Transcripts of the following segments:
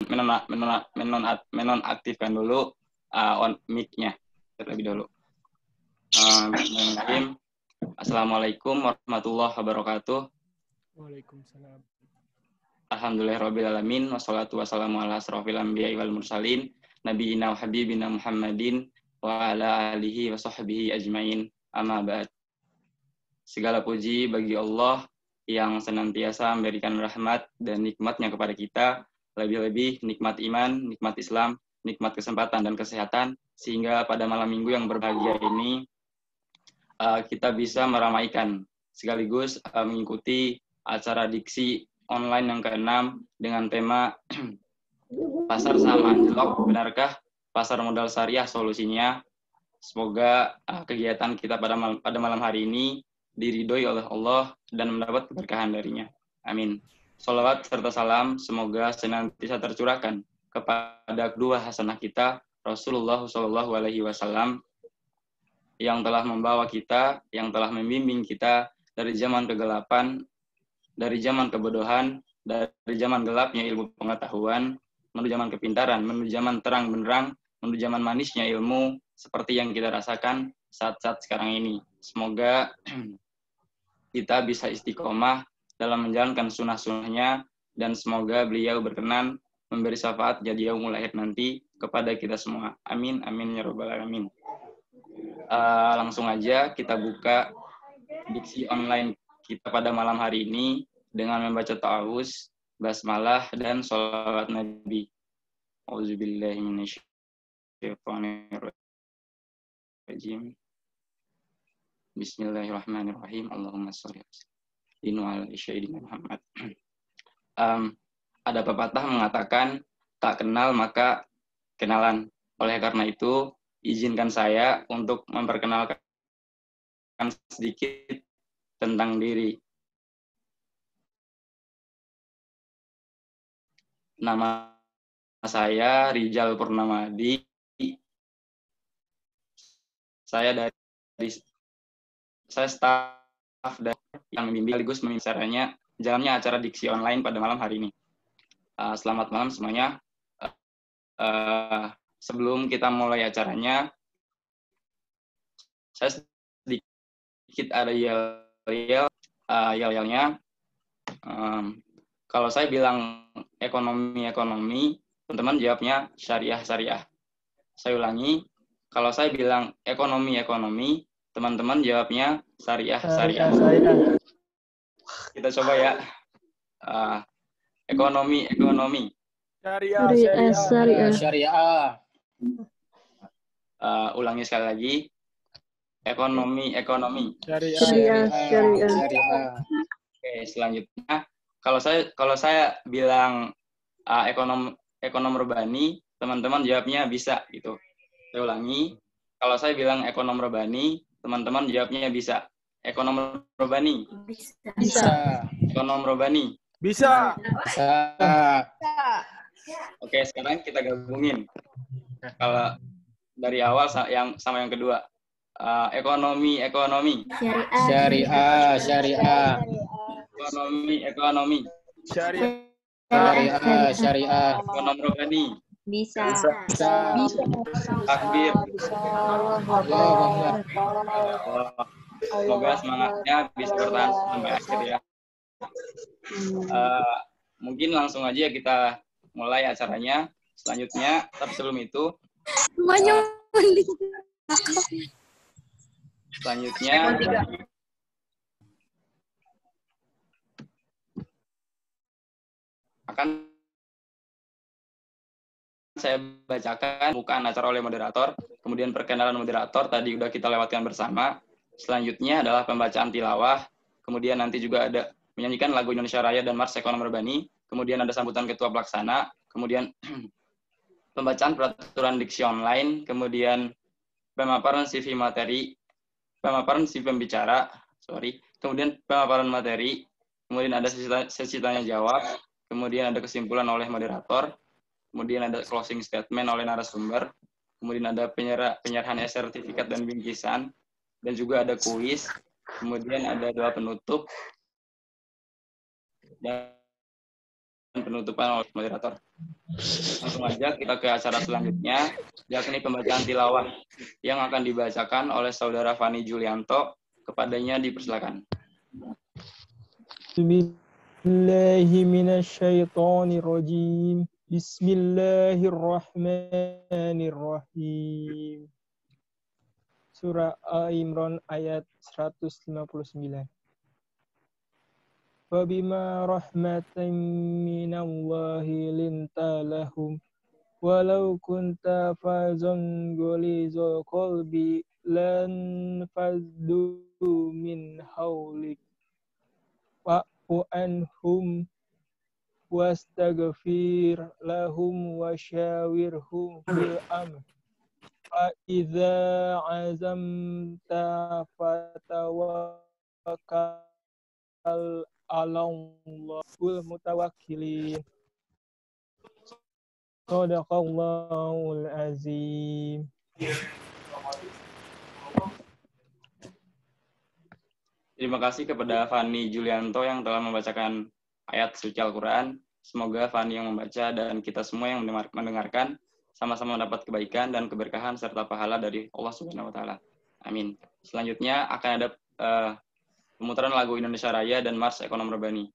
menonaktifkan dulu on mic-nya terlebih dahulu. Bismillahirrahmanirrahim. Assalamualaikum warahmatullahi wabarakatuh. Waalaikumsalam. Alhamdulillahirabbil alamin wassalatu wassalamu ala asrofil anbiya'i wal mursalin nabiyina wa habibina Muhammadin wa ala alihi wa sahbihi ajmain. Amma ba'd. Segala puji bagi Allah yang senantiasa memberikan rahmat dan nikmatnya kepada kita, lebih-lebih nikmat iman, nikmat Islam, nikmat kesempatan dan kesehatan, sehingga pada malam minggu yang berbahagia ini kita bisa meramaikan sekaligus mengikuti acara diksi online yang ke-6 dengan tema Pasar Saham Anjlok, benarkah pasar modal syariah solusinya? Semoga kegiatan kita pada malam hari ini diridhoi oleh Allah dan mendapat keberkahan darinya. Amin. Sholawat serta salam semoga senantiasa tercurahkan kepada kedua hasanah kita, Rasulullah SAW, yang telah membawa kita, yang telah membimbing kita dari zaman kegelapan, dari zaman kebodohan, dari zaman gelapnya ilmu pengetahuan, menuju zaman kepintaran, menuju zaman terang benderang, menuju zaman manisnya ilmu, seperti yang kita rasakan saat-saat sekarang ini. Semoga kita bisa istiqomah dalam menjalankan sunnah-sunnahnya, dan semoga beliau berkenan memberi syafaat jadi yaumul akhir nanti kepada kita semua. Amin, amin, ya rabbal alamin. Langsung aja kita buka diksi online kita pada malam hari ini dengan membaca ta'awuz, basmalah, dan sholawat Nabi. Auzubillahi minasyaitonirrajim. Bismillahirrahmanirrahim. Allahumma sholli ala sayyidina Muhammad. Ada pepatah mengatakan tak kenal maka kenalan. Oleh karena itu, izinkan saya untuk memperkenalkan sedikit tentang diri. Nama saya Rijal Purnamadi. Saya staf dari yang membimbing sekaligus memimpin jalannya acara diksi online pada malam hari ini. Selamat malam semuanya. Sebelum kita mulai acaranya, saya sedikit ada yel-yelnya. Kalau saya bilang ekonomi, teman-teman jawabnya syariah. Saya ulangi, kalau saya bilang ekonomi, teman-teman jawabnya syariah. Kita coba ya. Ekonomi. Syariah. Ulangi sekali lagi. Ekonomi. Syariah. Oke, selanjutnya kalau saya bilang ekonom rebani, teman-teman jawabnya bisa gitu. Saya ulangi. Kalau saya bilang ekonom rebani, teman-teman jawabnya bisa. Ekonom rebani. Bisa. Ekonom rebani. Bisa. Oke, sekarang kita gabungin. Kalau dari awal yang sama yang kedua. Ekonomi. Syariah. Ekonomi. Syariah. Ekonom rebani. Bisa. Takbir. Allah. Semoga semangatnya bisa bertahan sampai akhir ya. Mungkin langsung aja kita mulai acaranya selanjutnya. Tapi sebelum itu, selanjutnya akan saya bacakan pembukaan acara oleh moderator, kemudian perkenalan moderator tadi udah kita lewatkan bersama. Selanjutnya adalah pembacaan tilawah, kemudian nanti juga ada menyanyikan lagu Indonesia Raya dan Mars Ekonom Rebani, kemudian ada sambutan ketua pelaksana, kemudian pembacaan peraturan diksi online, kemudian pemaparan CV pembicara, kemudian pemaparan materi, kemudian ada sesi tanya jawab, kemudian ada kesimpulan oleh moderator, kemudian ada closing statement oleh narasumber, kemudian ada penyerahan sertifikat dan bingkisan, dan juga ada kuis, kemudian ada doa penutup, dan penutupan oleh moderator. Langsung aja kita ke acara selanjutnya, yakni pembacaan tilawah yang akan dibacakan oleh Saudara Fani Julianto. Kepadanya dipersilakan. Bismillahirrahmanirrahim. Bismillahirrahmanirrahim. Surah Al-Imran ayat 159. Wabima rahmatin minallahi linta lahum walau kunta fazan gholizal qalbi lan faddu min hawlik wa'fu anhum wastaghfir lahum wasyawirhum fil amr fa idza azamta fatawakkal Allahul mutawakkilin. Shadaqallahul azim. Terima kasih kepada Fani Julianto yang telah membacakan ayat suci Al-Quran. Semoga Fani yang membaca dan kita semua yang mendengarkan sama-sama mendapat kebaikan dan keberkahan serta pahala dari Allah Subhanahu wa taala. Amin. Selanjutnya akan ada pemutaran lagu Indonesia Raya dan Mars Ekonom Rebani.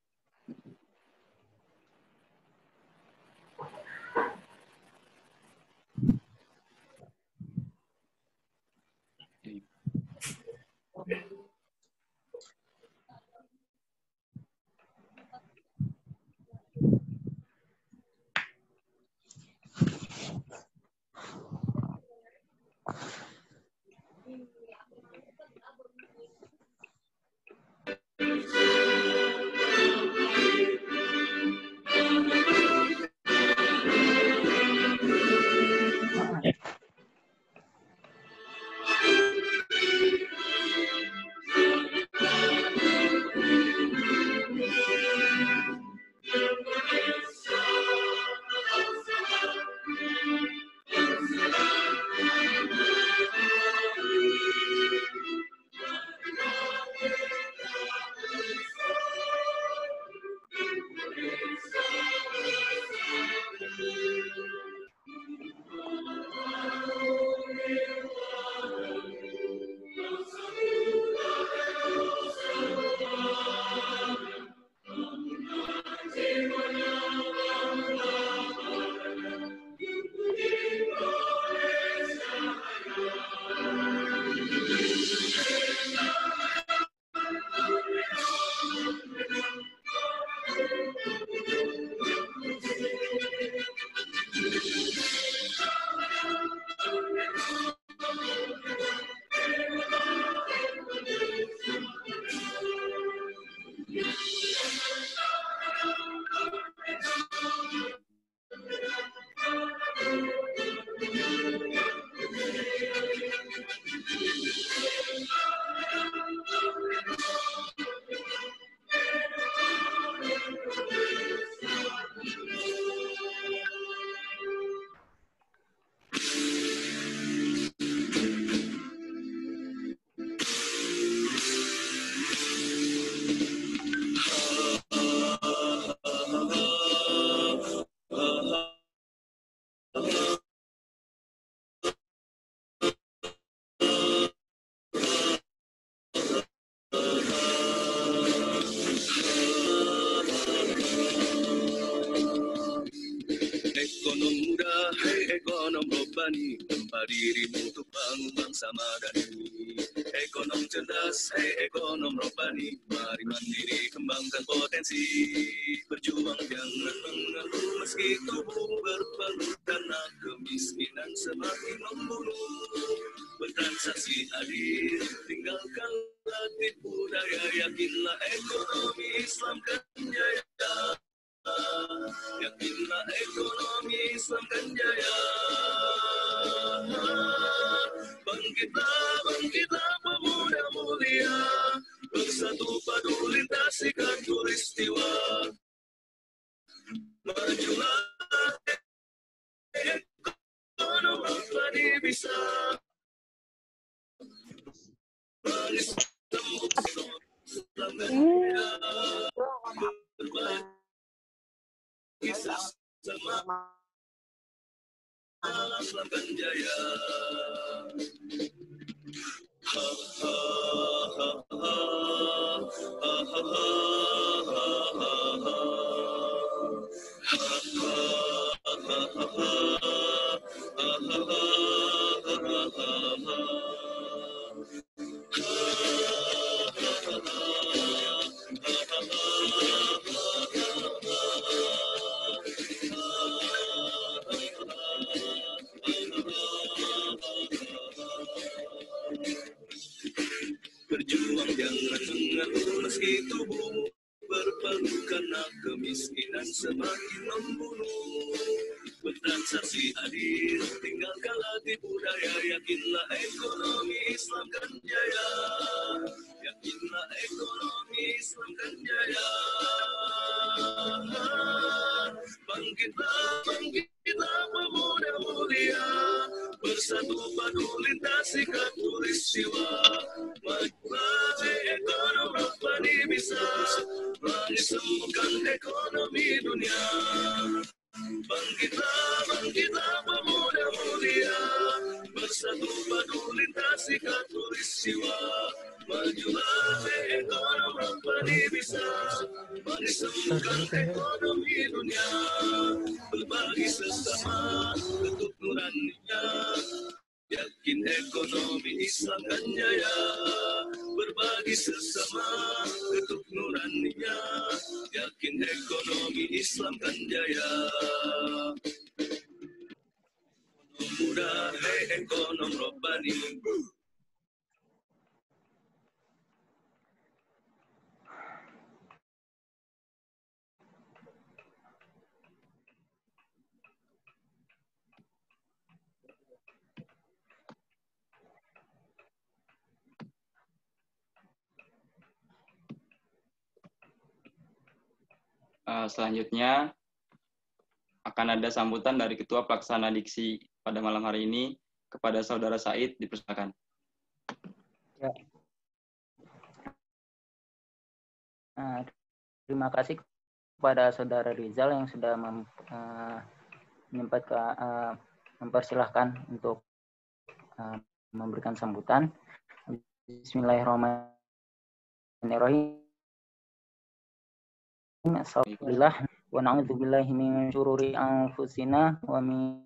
Ekonom muda, hei ekonom robbani, tempa dirimu untuk bangun bangsa madani. Ekonom cerdas, hei ekonom robbani, mari mandiri kembangkan potensi. Berjuang jangan mengeluh meski tubuh berpeluh karena kemiskinan semakin membunuh. Bertransaksi hadir, tinggalkanlah tipu daya, yakinlah ekonomi Islam kan jaya. Yakinlah ekonomi Islam kan jaya. Bangkitlah, bangkitlah pemuda mulia, bersatu padu lintasikan peristiwa. Majulah ekonomi tadi bisa Islamkan jaya. Ha ha ha ha ha ha Berjuang jangan mengeluh meski tubuh berpeluh karena kemiskinan semakin membunuh. Bertransaksi adil, tinggalkanlah tipu daya, yakinlah ekonomi Islam kan jaya. Yakinlah ekonomi Islam kan jaya. Bangkitlah, bangkitlah pemuda mulia, bersatu padu lintasi katulistiwa. Majulah ekonomi Rabbani bisa mensembuhkan ekonomi dunia. Bangkitlah, bangkitlah pemuda mulia, bersatu padu lintasi katulistiwa. Majulah ekonomi Rabbani bisa mensembuhkan ekonomi dunia. Berbagi sesama bentuk nuraninya, yakin ekonomi Islam kan jaya. Berbagi sesama bentuk nuraninya, yakin ekonomi Islam kan jaya. Muda, ekonom Rabbani. Selanjutnya akan ada sambutan dari Ketua Pelaksana Diksi pada malam hari ini kepada Saudara Said, dipersilakan. Ya. Terima kasih kepada Saudara Rizal yang sudah mempersilahkan untuk memberikan sambutan. Bismillahirrahmanirrahim. Alhamdulillah wa na'udzubillahi min syururi anfusina wa min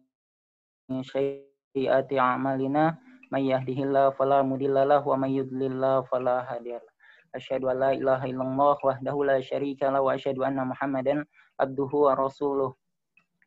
sayyiati a'malina may yahdihillahu fala mudhillalah wa may yudlillahu fala hadiyalah. Asyhadu an la ilaha illallah wahdahu la syarika lahu wa asyhadu anna Muhammadan abduhu wa rasuluh.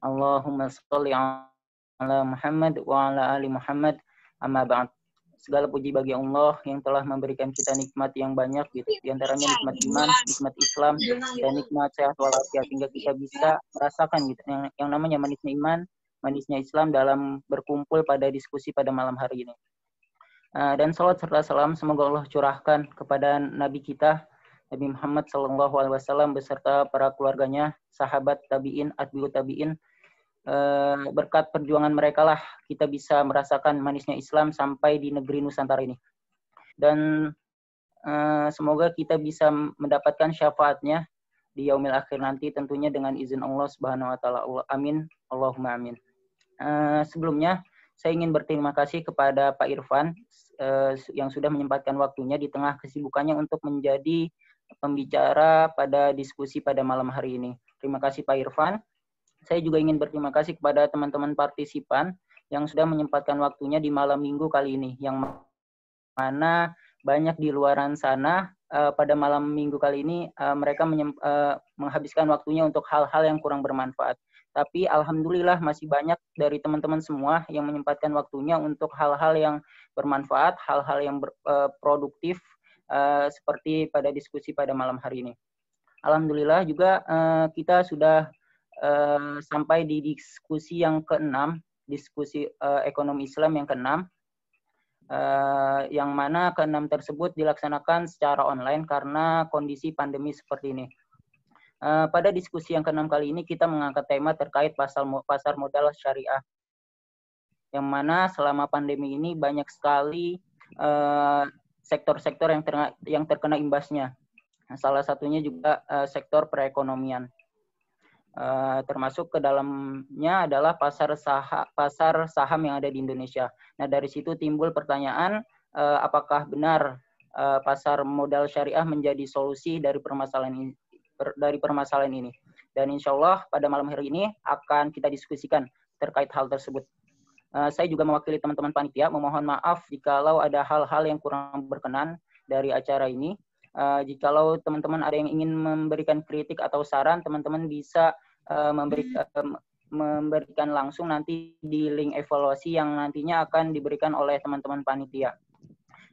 Allahumma shalli ala Muhammad wa ala ali Muhammad. Amma ba'd. Segala puji bagi Allah yang telah memberikan kita nikmat yang banyak gitu. Di antaranya nikmat iman, nikmat Islam, dan nikmat sehat walafiat sehingga kita bisa merasakan gitu yang namanya manisnya iman, manisnya Islam dalam berkumpul pada diskusi pada malam hari ini. Dan salawat serta salam semoga Allah curahkan kepada Nabi kita Nabi Muhammad SAW beserta para keluarganya, sahabat tabiin, atbi'ut tabiin. Berkat perjuangan mereka lah kita bisa merasakan manisnya Islam sampai di negeri Nusantara ini. Dan semoga kita bisa mendapatkan syafaatnya di yaumil akhir nanti tentunya dengan izin Allah Subhanahu wa taala. Amin. Allahumma amin. Sebelumnya saya ingin berterima kasih kepada Pak Irfan yang sudah menyempatkan waktunya di tengah kesibukannya untuk menjadi pembicara pada diskusi pada malam hari ini. Terima kasih Pak Irfan. Saya juga ingin berterima kasih kepada teman-teman partisipan yang sudah menyempatkan waktunya di malam minggu kali ini, yang mana banyak di luaran sana pada malam minggu kali ini mereka menghabiskan waktunya untuk hal-hal yang kurang bermanfaat. Tapi alhamdulillah masih banyak dari teman-teman semua yang menyempatkan waktunya untuk hal-hal yang bermanfaat, hal-hal yang produktif seperti pada diskusi pada malam hari ini. Alhamdulillah juga kita sudah sampai di diskusi yang ke-6, diskusi ekonomi Islam yang ke-6, yang mana ke-6 tersebut dilaksanakan secara online karena kondisi pandemi seperti ini. Pada diskusi yang ke-6 kali ini kita mengangkat tema terkait pasar modal syariah, yang mana selama pandemi ini banyak sekali sektor-sektor yang terkena imbasnya. Salah satunya juga sektor perekonomian. Termasuk ke dalamnya adalah pasar saham yang ada di Indonesia. Nah, dari situ timbul pertanyaan, apakah benar pasar modal syariah menjadi solusi dari permasalahan ini. Dan insya Allah pada malam hari ini akan kita diskusikan terkait hal tersebut. Saya juga mewakili teman-teman panitia memohon maaf jikalau ada hal-hal yang kurang berkenan dari acara ini. Jikalau teman-teman ada yang ingin memberikan kritik atau saran, teman-teman bisa memberikan langsung nanti di link evaluasi yang nantinya akan diberikan oleh teman-teman panitia.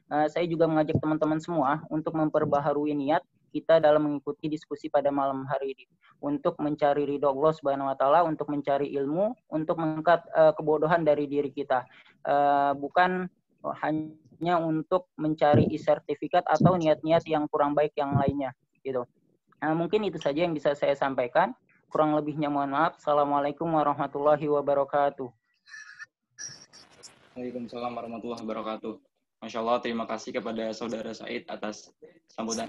Saya juga mengajak teman-teman semua untuk memperbaharui niat kita dalam mengikuti diskusi pada malam hari ini untuk mencari ridho Allah Subhanahu wa taala, untuk mencari ilmu, untuk mengangkat kebodohan dari diri kita. Bukan hanya untuk mencari sertifikat atau niat-niat yang kurang baik yang lainnya gitu. Mungkin itu saja yang bisa saya sampaikan. Kurang lebihnya mohon maaf. Assalamualaikum warahmatullahi wabarakatuh. Waalaikumsalam warahmatullahi wabarakatuh. Masya Allah, terima kasih kepada Saudara Said atas sambutan.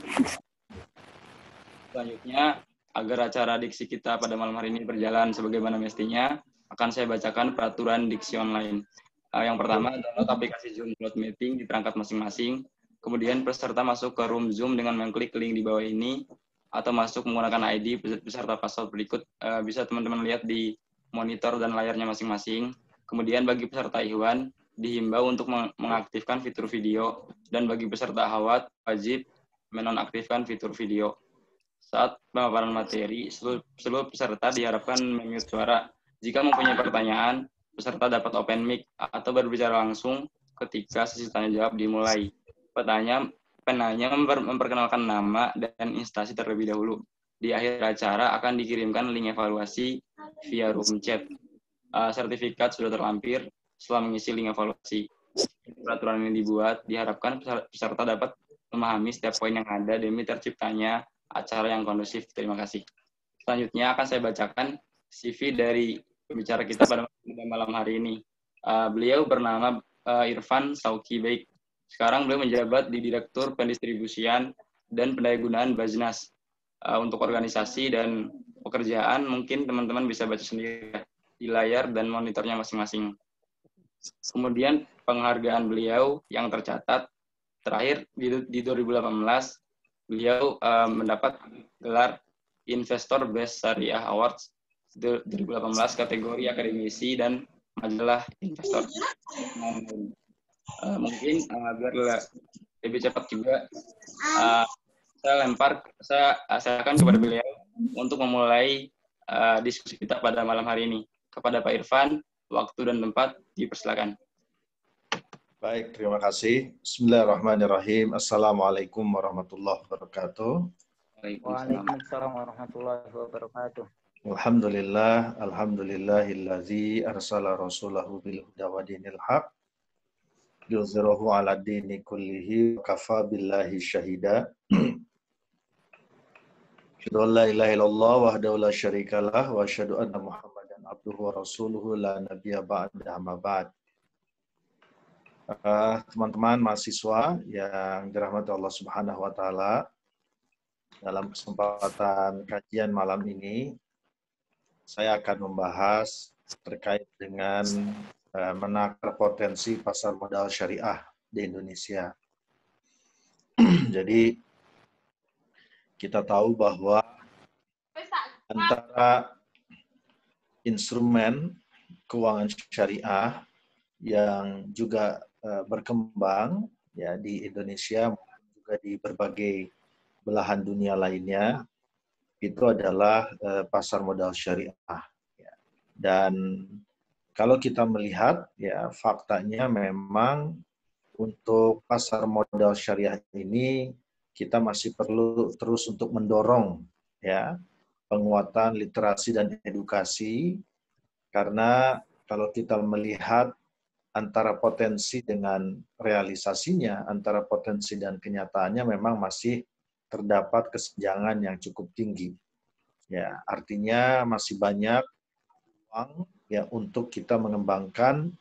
Selanjutnya, agar acara diksi kita pada malam hari ini berjalan sebagaimana mestinya, akan saya bacakan peraturan diksi online. Yang pertama, download aplikasi Zoom Cloud Meeting di perangkat masing-masing. Kemudian peserta masuk ke room Zoom dengan mengklik link di bawah ini, atau masuk menggunakan ID beserta password berikut. Bisa teman-teman lihat di monitor dan layarnya masing-masing. Kemudian bagi peserta Ikhwan, dihimbau untuk mengaktifkan fitur video, dan bagi peserta Akhwat, wajib menonaktifkan fitur video. Saat pemaparan materi, seluruh peserta diharapkan memute suara. Jika mempunyai pertanyaan, peserta dapat open mic atau berbicara langsung ketika sesi tanya jawab dimulai. Penanya memperkenalkan nama dan instansi terlebih dahulu. Di akhir acara akan dikirimkan link evaluasi via room chat. Sertifikat sudah terlampir setelah mengisi link evaluasi. Peraturan ini dibuat, diharapkan peserta dapat memahami setiap poin yang ada demi terciptanya acara yang kondusif. Terima kasih. Selanjutnya akan saya bacakan CV dari pembicara kita pada malam hari ini. Beliau bernama Irfan Sauki Baik. Sekarang beliau menjabat di Direktur Pendistribusian dan Pendayagunaan Bajnas. Untuk organisasi dan pekerjaan mungkin teman-teman bisa baca sendiri di layar dan monitornya masing-masing. Kemudian penghargaan beliau yang tercatat terakhir di 2018, beliau mendapat gelar Investor Best Syariah Awards 2018 kategori akademisi dan majalah investor. Mungkin biar lebih cepat juga, saya akan kepada beliau untuk memulai diskusi kita pada malam hari ini. Kepada Pak Irfan, waktu dan tempat dipersilakan. Baik, terima kasih. Bismillahirrahmanirrahim. Assalamualaikum warahmatullahi wabarakatuh. Waalaikumsalam warahmatullahi wabarakatuh. Alhamdulillahillazi arsala rasulahu bil huda wa dinil haq yuzhirahu 'ala dini kullihi wa kafa billahi syahida. Asyhadu an la ilaha illallah wahdahu la syarikalah wa asyhadu anna Muhammadan abduhu wa rasuluhu la nabiyya ba'da amma ba'd. Teman-teman mahasiswa yang dirahmati Allah Subhanahu wa taala, dalam kesempatan kajian malam ini saya akan membahas terkait dengan menakar potensi pasar modal syariah di Indonesia. Jadi kita tahu bahwa antara instrumen keuangan syariah yang juga berkembang ya di Indonesia maupun juga di berbagai belahan dunia lainnya, itu adalah pasar modal syariah. Dan kalau kita melihat ya faktanya memang untuk pasar modal syariah ini kita masih perlu terus untuk mendorong ya penguatan literasi dan edukasi, karena kalau kita melihat antara potensi dengan realisasinya, antara potensi dan kenyataannya memang masih terdapat kesenjangan yang cukup tinggi. Ya, artinya masih banyak ruang ya untuk kita mengembangkan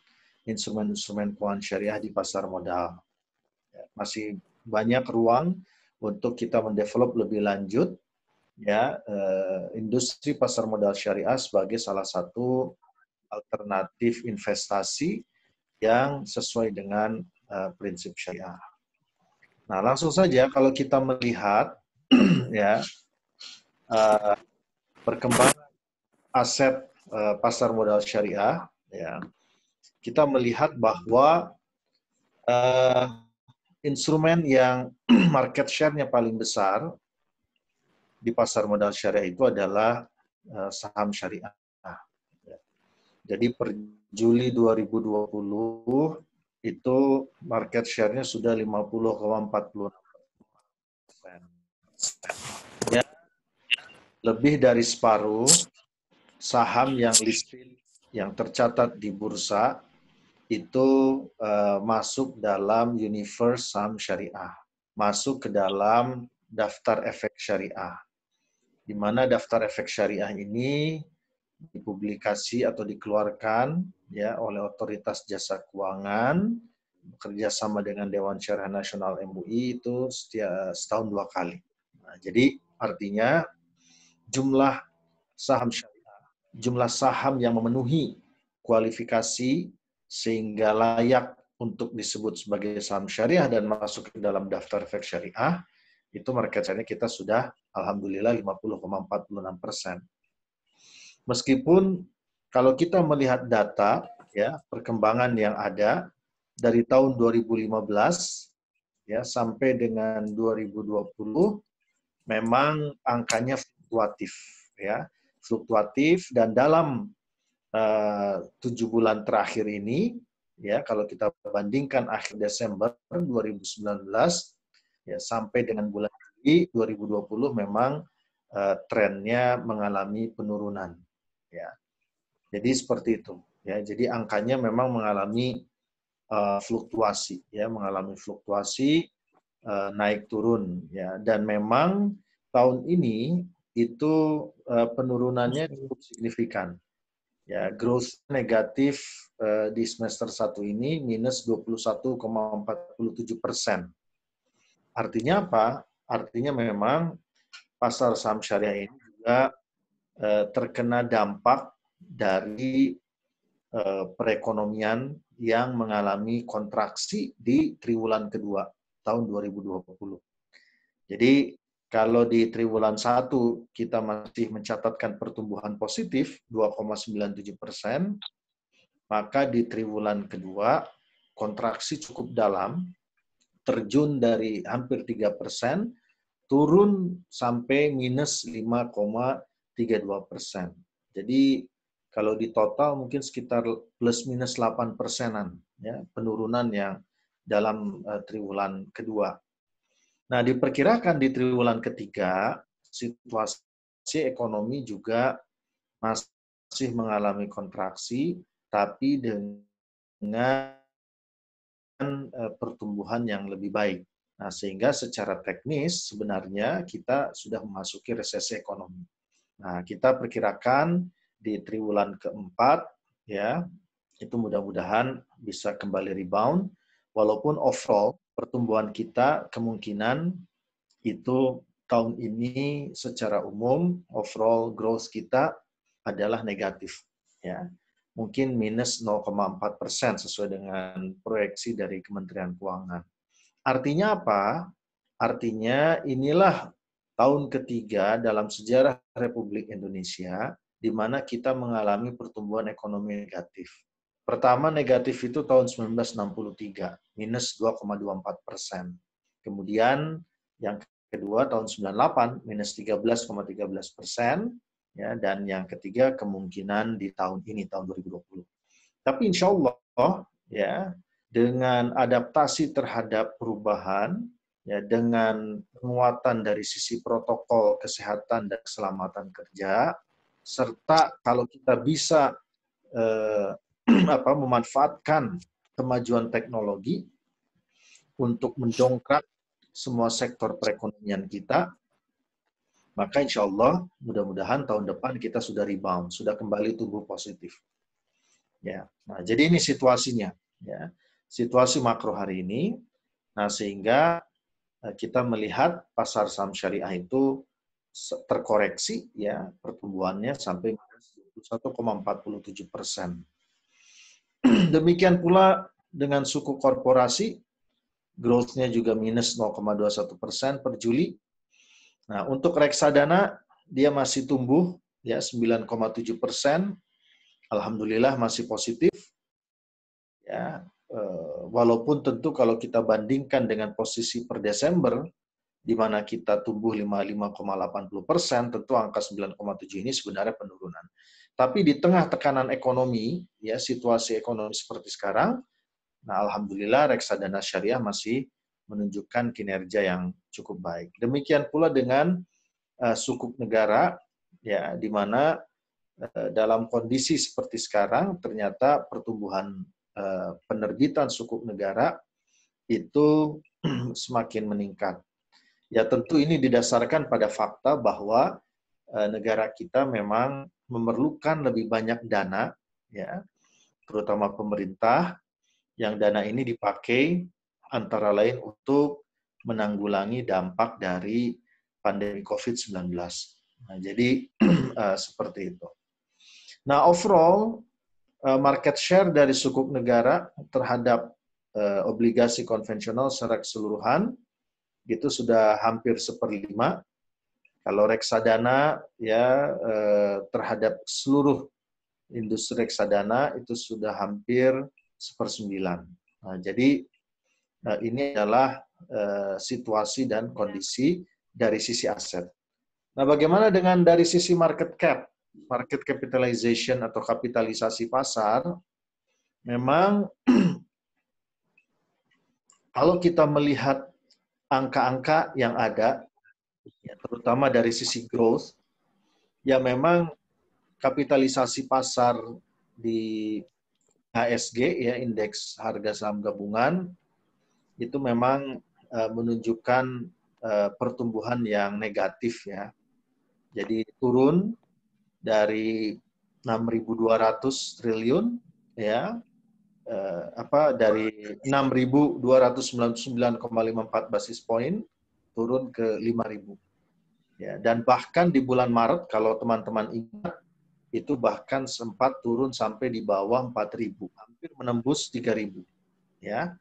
instrumen-instrumen keuangan syariah di pasar modal. Ya, masih banyak ruang untuk kita mendevelop lebih lanjut ya industri pasar modal syariah sebagai salah satu alternatif investasi yang sesuai dengan prinsip syariah. Nah, langsung saja kalau kita melihat ya perkembangan aset pasar modal syariah, ya kita melihat bahwa instrumen yang market share-nya paling besar di pasar modal syariah itu adalah saham syariah. Jadi per Juli 2020 itu market share-nya sudah 50,46%. Ya, lebih dari separuh saham yang listed, yang tercatat di bursa itu masuk dalam universe saham syariah, masuk ke dalam daftar efek syariah, di mana daftar efek syariah ini dipublikasi atau dikeluarkan ya oleh Otoritas Jasa Keuangan bekerja sama dengan Dewan Syariah Nasional MUI itu setahun 2 kali. Nah, jadi artinya jumlah saham syariah, jumlah saham yang memenuhi kualifikasi sehingga layak untuk disebut sebagai saham syariah dan masuk ke dalam daftar efek syariah, itu market share-nya kita sudah alhamdulillah 50,46%. Meskipun kalau kita melihat data ya perkembangan yang ada dari tahun 2015 ya sampai dengan 2020 memang angkanya fluktuatif ya, fluktuatif, dan dalam 7 bulan terakhir ini ya kalau kita bandingkan akhir Desember 2019 ya sampai dengan bulan Juli 2020 memang trennya mengalami penurunan. Ya, jadi seperti itu. Ya, jadi angkanya memang mengalami fluktuasi, ya, mengalami fluktuasi naik turun, ya. Dan memang tahun ini itu penurunannya cukup signifikan. Ya, growth negatif di semester 1 ini minus 21,47%. Artinya apa? Artinya memang pasar saham syariah ini juga terkena dampak dari perekonomian yang mengalami kontraksi di triwulan kedua tahun 2020. Jadi kalau di triwulan 1 kita masih mencatatkan pertumbuhan positif 2,97%, maka di triwulan kedua kontraksi cukup dalam, terjun dari hampir 3%, turun sampai minus 5,32%. Jadi kalau di total mungkin sekitar plus minus 8%-an ya, penurunan yang dalam triwulan kedua. Nah, diperkirakan di triwulan ketiga situasi ekonomi juga masih mengalami kontraksi, tapi dengan pertumbuhan yang lebih baik. Nah, sehingga secara teknis sebenarnya kita sudah memasuki resesi ekonomi. Nah, kita perkirakan di triwulan keempat, ya, itu mudah-mudahan bisa kembali rebound, walaupun overall pertumbuhan kita kemungkinan itu tahun ini secara umum overall growth kita adalah negatif, ya. Mungkin minus 0,4% sesuai dengan proyeksi dari Kementerian Keuangan. Artinya apa? Artinya inilah tahun ketiga dalam sejarah Republik Indonesia di mana kita mengalami pertumbuhan ekonomi negatif. Pertama negatif itu tahun 1963, minus 2,24%. Kemudian yang kedua tahun 98, minus 13,13%. Ya, dan yang ketiga kemungkinan di tahun ini, tahun 2020. Tapi insya Allah, ya, dengan adaptasi terhadap perubahan, ya, dengan penguatan dari sisi protokol kesehatan dan keselamatan kerja, serta kalau kita bisa memanfaatkan kemajuan teknologi untuk mendongkrak semua sektor perekonomian kita, maka insya Allah mudah-mudahan tahun depan kita sudah rebound, sudah kembali tumbuh positif. Ya, nah jadi ini situasinya, ya, situasi makro hari ini. Nah sehingga kita melihat pasar saham syariah itu terkoreksi ya pertumbuhannya sampai minus 21,47%. Demikian pula dengan suku korporasi, growth-nya juga minus 0,21% per Juli. Nah, untuk reksadana dia masih tumbuh ya 9,7%. Alhamdulillah masih positif. Ya, walaupun tentu kalau kita bandingkan dengan posisi per Desember di mana kita tumbuh 55,80%, tentu angka 9,7 ini sebenarnya penurunan. Tapi di tengah tekanan ekonomi, ya situasi ekonomi seperti sekarang, nah alhamdulillah reksadana syariah masih menunjukkan kinerja yang cukup baik. Demikian pula dengan sukuk negara, ya di mana dalam kondisi seperti sekarang ternyata pertumbuhan penerbitan sukuk negara itu semakin meningkat. Ya tentu ini didasarkan pada fakta bahwa negara kita memang memerlukan lebih banyak dana, ya, terutama pemerintah, yang dana ini dipakai antara lain untuk menanggulangi dampak dari pandemi COVID-19. Nah, jadi seperti itu. Nah, overall market share dari sukuk negara terhadap obligasi konvensional secara keseluruhan itu sudah hampir 1/5. Kalau reksadana ya terhadap seluruh industri reksadana itu sudah hampir 1/9. Nah, jadi ini adalah situasi dan kondisi dari sisi aset. Nah, bagaimana dengan dari sisi market cap, market capitalization atau kapitalisasi pasar? Memang kalau kita melihat angka-angka yang ada, ya, terutama dari sisi growth, ya memang kapitalisasi pasar di HSG, ya indeks harga saham gabungan, itu memang menunjukkan pertumbuhan yang negatif ya. Jadi turun dari 6.200 triliun ya, dari 6.299,54 basis point turun ke 5.000. Ya, dan bahkan di bulan Maret kalau teman-teman ingat itu bahkan sempat turun sampai di bawah 4.000, hampir menembus 3.000. Ya,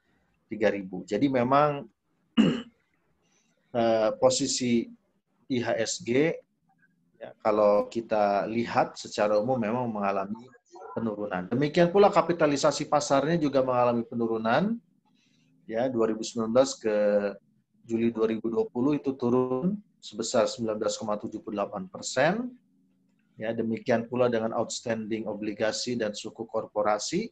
3.000. Jadi memang posisi IHSG ya, kalau kita lihat secara umum memang mengalami penurunan. Demikian pula kapitalisasi pasarnya juga mengalami penurunan. Ya, 2019 ke Juli 2020 itu turun sebesar 19,78%. Ya, demikian pula dengan outstanding obligasi dan suku korporasi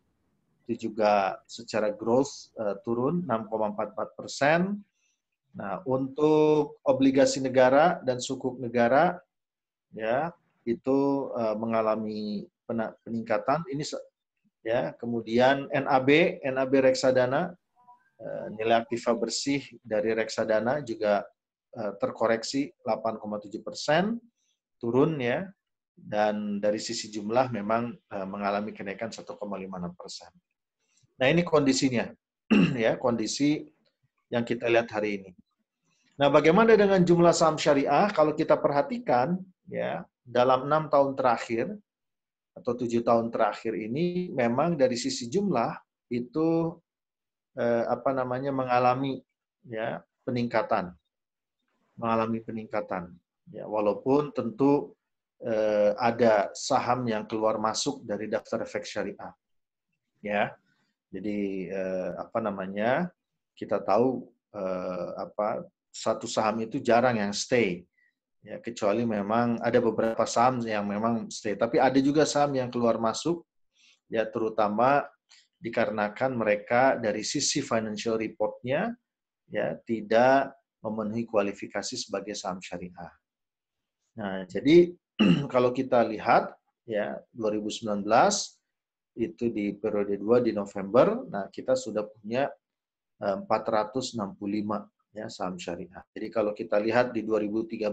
itu juga secara growth turun 6,44%. Nah, untuk obligasi negara dan sukuk negara ya itu mengalami peningkatan ini ya. Kemudian NAB reksadana nilai aktiva bersih dari reksadana juga terkoreksi 8,7%, turun ya. Dan dari sisi jumlah memang mengalami kenaikan 1,56%. Nah, ini kondisinya ya, kondisi yang kita lihat hari ini. Nah, bagaimana dengan jumlah saham syariah? Kalau kita perhatikan ya, dalam 6 tahun terakhir atau 7 tahun terakhir ini memang dari sisi jumlah itu mengalami ya peningkatan. Mengalami peningkatan. Ya, walaupun tentu ada saham yang keluar masuk dari daftar efek syariah. Ya. Jadi kita tahu satu saham itu jarang yang stay. Ya, kecuali memang ada beberapa saham yang memang stay, tapi ada juga saham yang keluar masuk ya, terutama dikarenakan mereka dari sisi financial report-nya ya tidak memenuhi kualifikasi sebagai saham syariah. Nah, jadi kalau kita lihat ya 2019 itu di periode 2 di November, nah kita sudah punya 465 ya saham syariah. Jadi kalau kita lihat di 2013,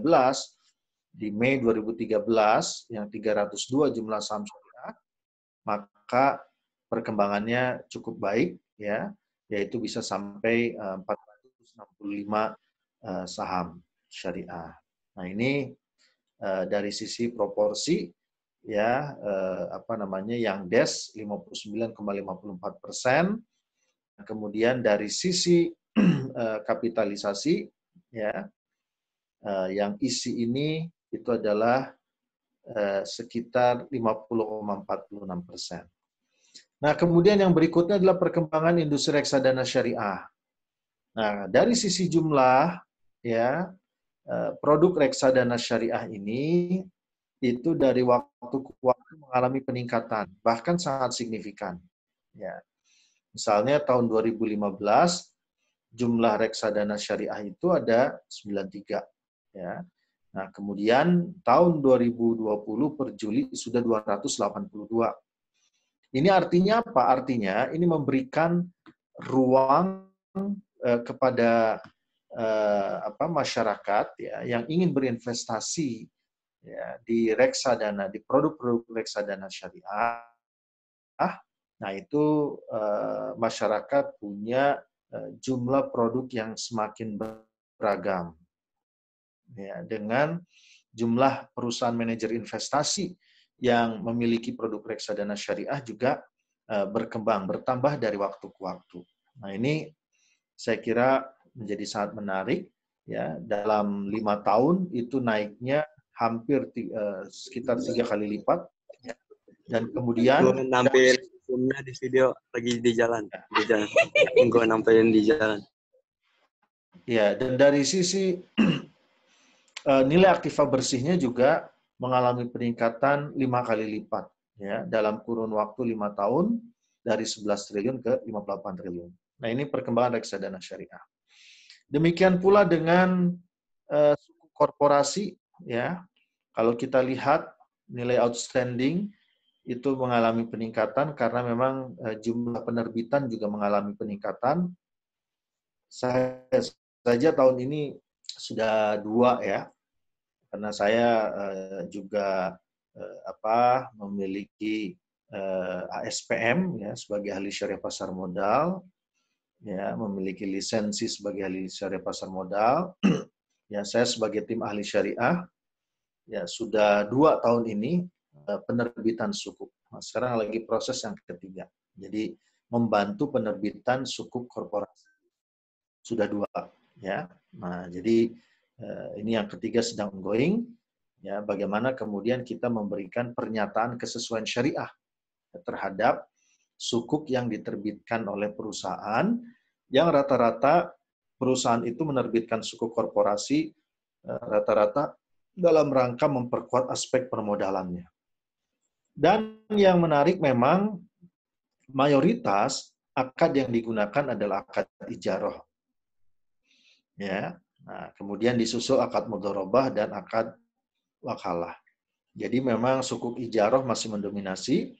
di Mei 2013 yang 302 jumlah saham syariah, maka perkembangannya cukup baik ya, yaitu bisa sampai 465 saham syariah. Nah, ini dari sisi proporsi ya yang DES 59,54%. Kemudian dari sisi kapitalisasi ya yang isi ini itu adalah sekitar 50,46%. Nah, kemudian yang berikutnya adalah perkembangan industri reksadana syariah. Nah, dari sisi jumlah ya produk reksadana syariah ini itu dari waktu ke waktu mengalami peningkatan, bahkan sangat signifikan. Ya. Misalnya tahun 2015 jumlah reksadana syariah itu ada 93 ya. Nah, kemudian tahun 2020 per Juli sudah 282. Ini artinya apa? Artinya ini memberikan ruang kepada masyarakat ya yang ingin berinvestasi ya di reksadana, di produk-produk reksadana syariah. Nah, itu masyarakat punya jumlah produk yang semakin beragam. Ya, dengan jumlah perusahaan manajer investasi yang memiliki produk reksadana syariah juga berkembang, bertambah dari waktu ke waktu. Nah, ini saya kira menjadi sangat menarik. Ya, dalam 5 tahun itu naiknya hampir sekitar 3 kali lipat. Ya. Dan kemudian nampilin zoomnya di video lagi di jalan, gue nampilin di jalan. Ya, dan dari sisi nilai aktiva bersihnya juga mengalami peningkatan 5 kali lipat ya dalam kurun waktu 5 tahun dari 11 triliun ke 58 triliun. Nah, ini perkembangan reksadana syariah. Demikian pula dengan suku korporasi ya. Kalau kita lihat nilai outstanding itu mengalami peningkatan karena memang jumlah penerbitan juga mengalami peningkatan. Saya saja tahun ini sudah 2 ya, karena saya juga memiliki ASPM ya sebagai ahli syariah pasar modal, ya memiliki lisensi sebagai ahli syariah pasar modal. Ya, saya sebagai tim ahli syariah ya sudah 2 tahun ini penerbitan sukuk. Nah, sekarang lagi proses yang ketiga. Jadi membantu penerbitan sukuk korporasi. Sudah 2 ya. Nah, jadi ini yang ketiga sedang ongoing ya, bagaimana kemudian kita memberikan pernyataan kesesuaian syariah terhadap sukuk yang diterbitkan oleh perusahaan yang rata-rata perusahaan itu menerbitkan sukuk korporasi rata-rata dalam rangka memperkuat aspek permodalannya. Dan yang menarik memang mayoritas akad yang digunakan adalah akad ijarah. Ya. Nah, kemudian disusul akad mudharabah dan akad wakalah. Jadi memang sukuk ijarah masih mendominasi,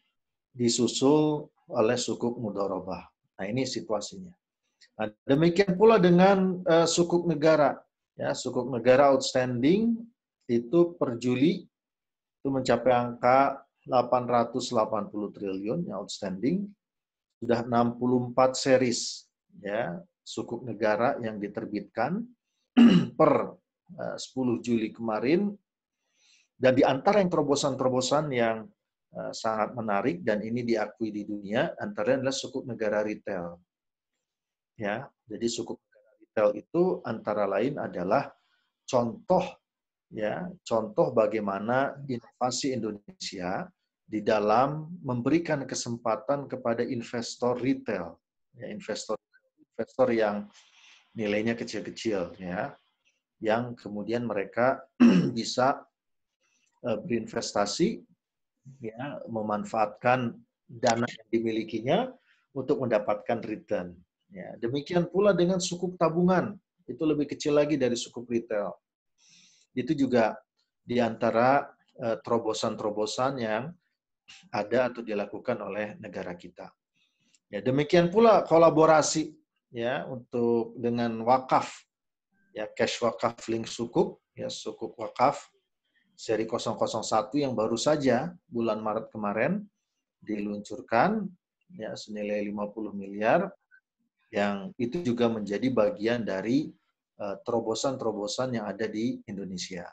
disusul oleh sukuk mudharabah. Nah, ini situasinya. Nah, demikian pula dengan sukuk negara. Ya, sukuk negara outstanding itu per Juli itu mencapai angka 880 triliun yang outstanding. Sudah 64 series ya sukuk negara yang diterbitkan per 10 Juli kemarin. Dan di antara yang terobosan-terobosan yang sangat menarik dan ini diakui di dunia, antara adalah sukuk negara retail. Ya, jadi sukuk negara retail itu antara lain adalah contoh bagaimana inovasi Indonesia di dalam memberikan kesempatan kepada investor retail, ya, investor yang nilainya kecil-kecil, ya, yang kemudian mereka bisa berinvestasi, ya, memanfaatkan dana yang dimilikinya untuk mendapatkan return. Ya, demikian pula dengan sukuk tabungan, itu lebih kecil lagi dari sukuk retail. Itu juga di antara terobosan-terobosan yang ada atau dilakukan oleh negara kita. Ya, demikian pula kolaborasi ya untuk dengan wakaf, ya cash wakaf link sukuk, ya sukuk wakaf seri 001 yang baru saja bulan Maret kemarin diluncurkan ya senilai 50 miliar yang itu juga menjadi bagian dari terobosan-terobosan yang ada di Indonesia.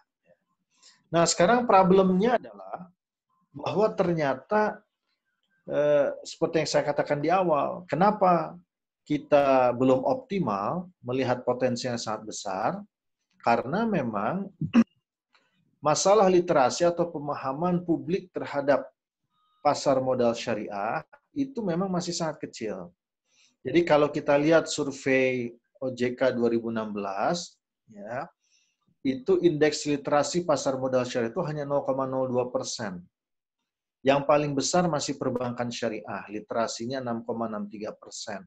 Nah, sekarang problemnya adalah bahwa ternyata seperti yang saya katakan di awal, kenapa kita belum optimal melihat potensi yang sangat besar? Karena memang masalah literasi atau pemahaman publik terhadap pasar modal syariah itu memang masih sangat kecil. Jadi kalau kita lihat survei OJK 2016, ya, itu indeks literasi pasar modal syariah itu hanya 0,02%. Yang paling besar masih perbankan syariah, literasinya 6,63%.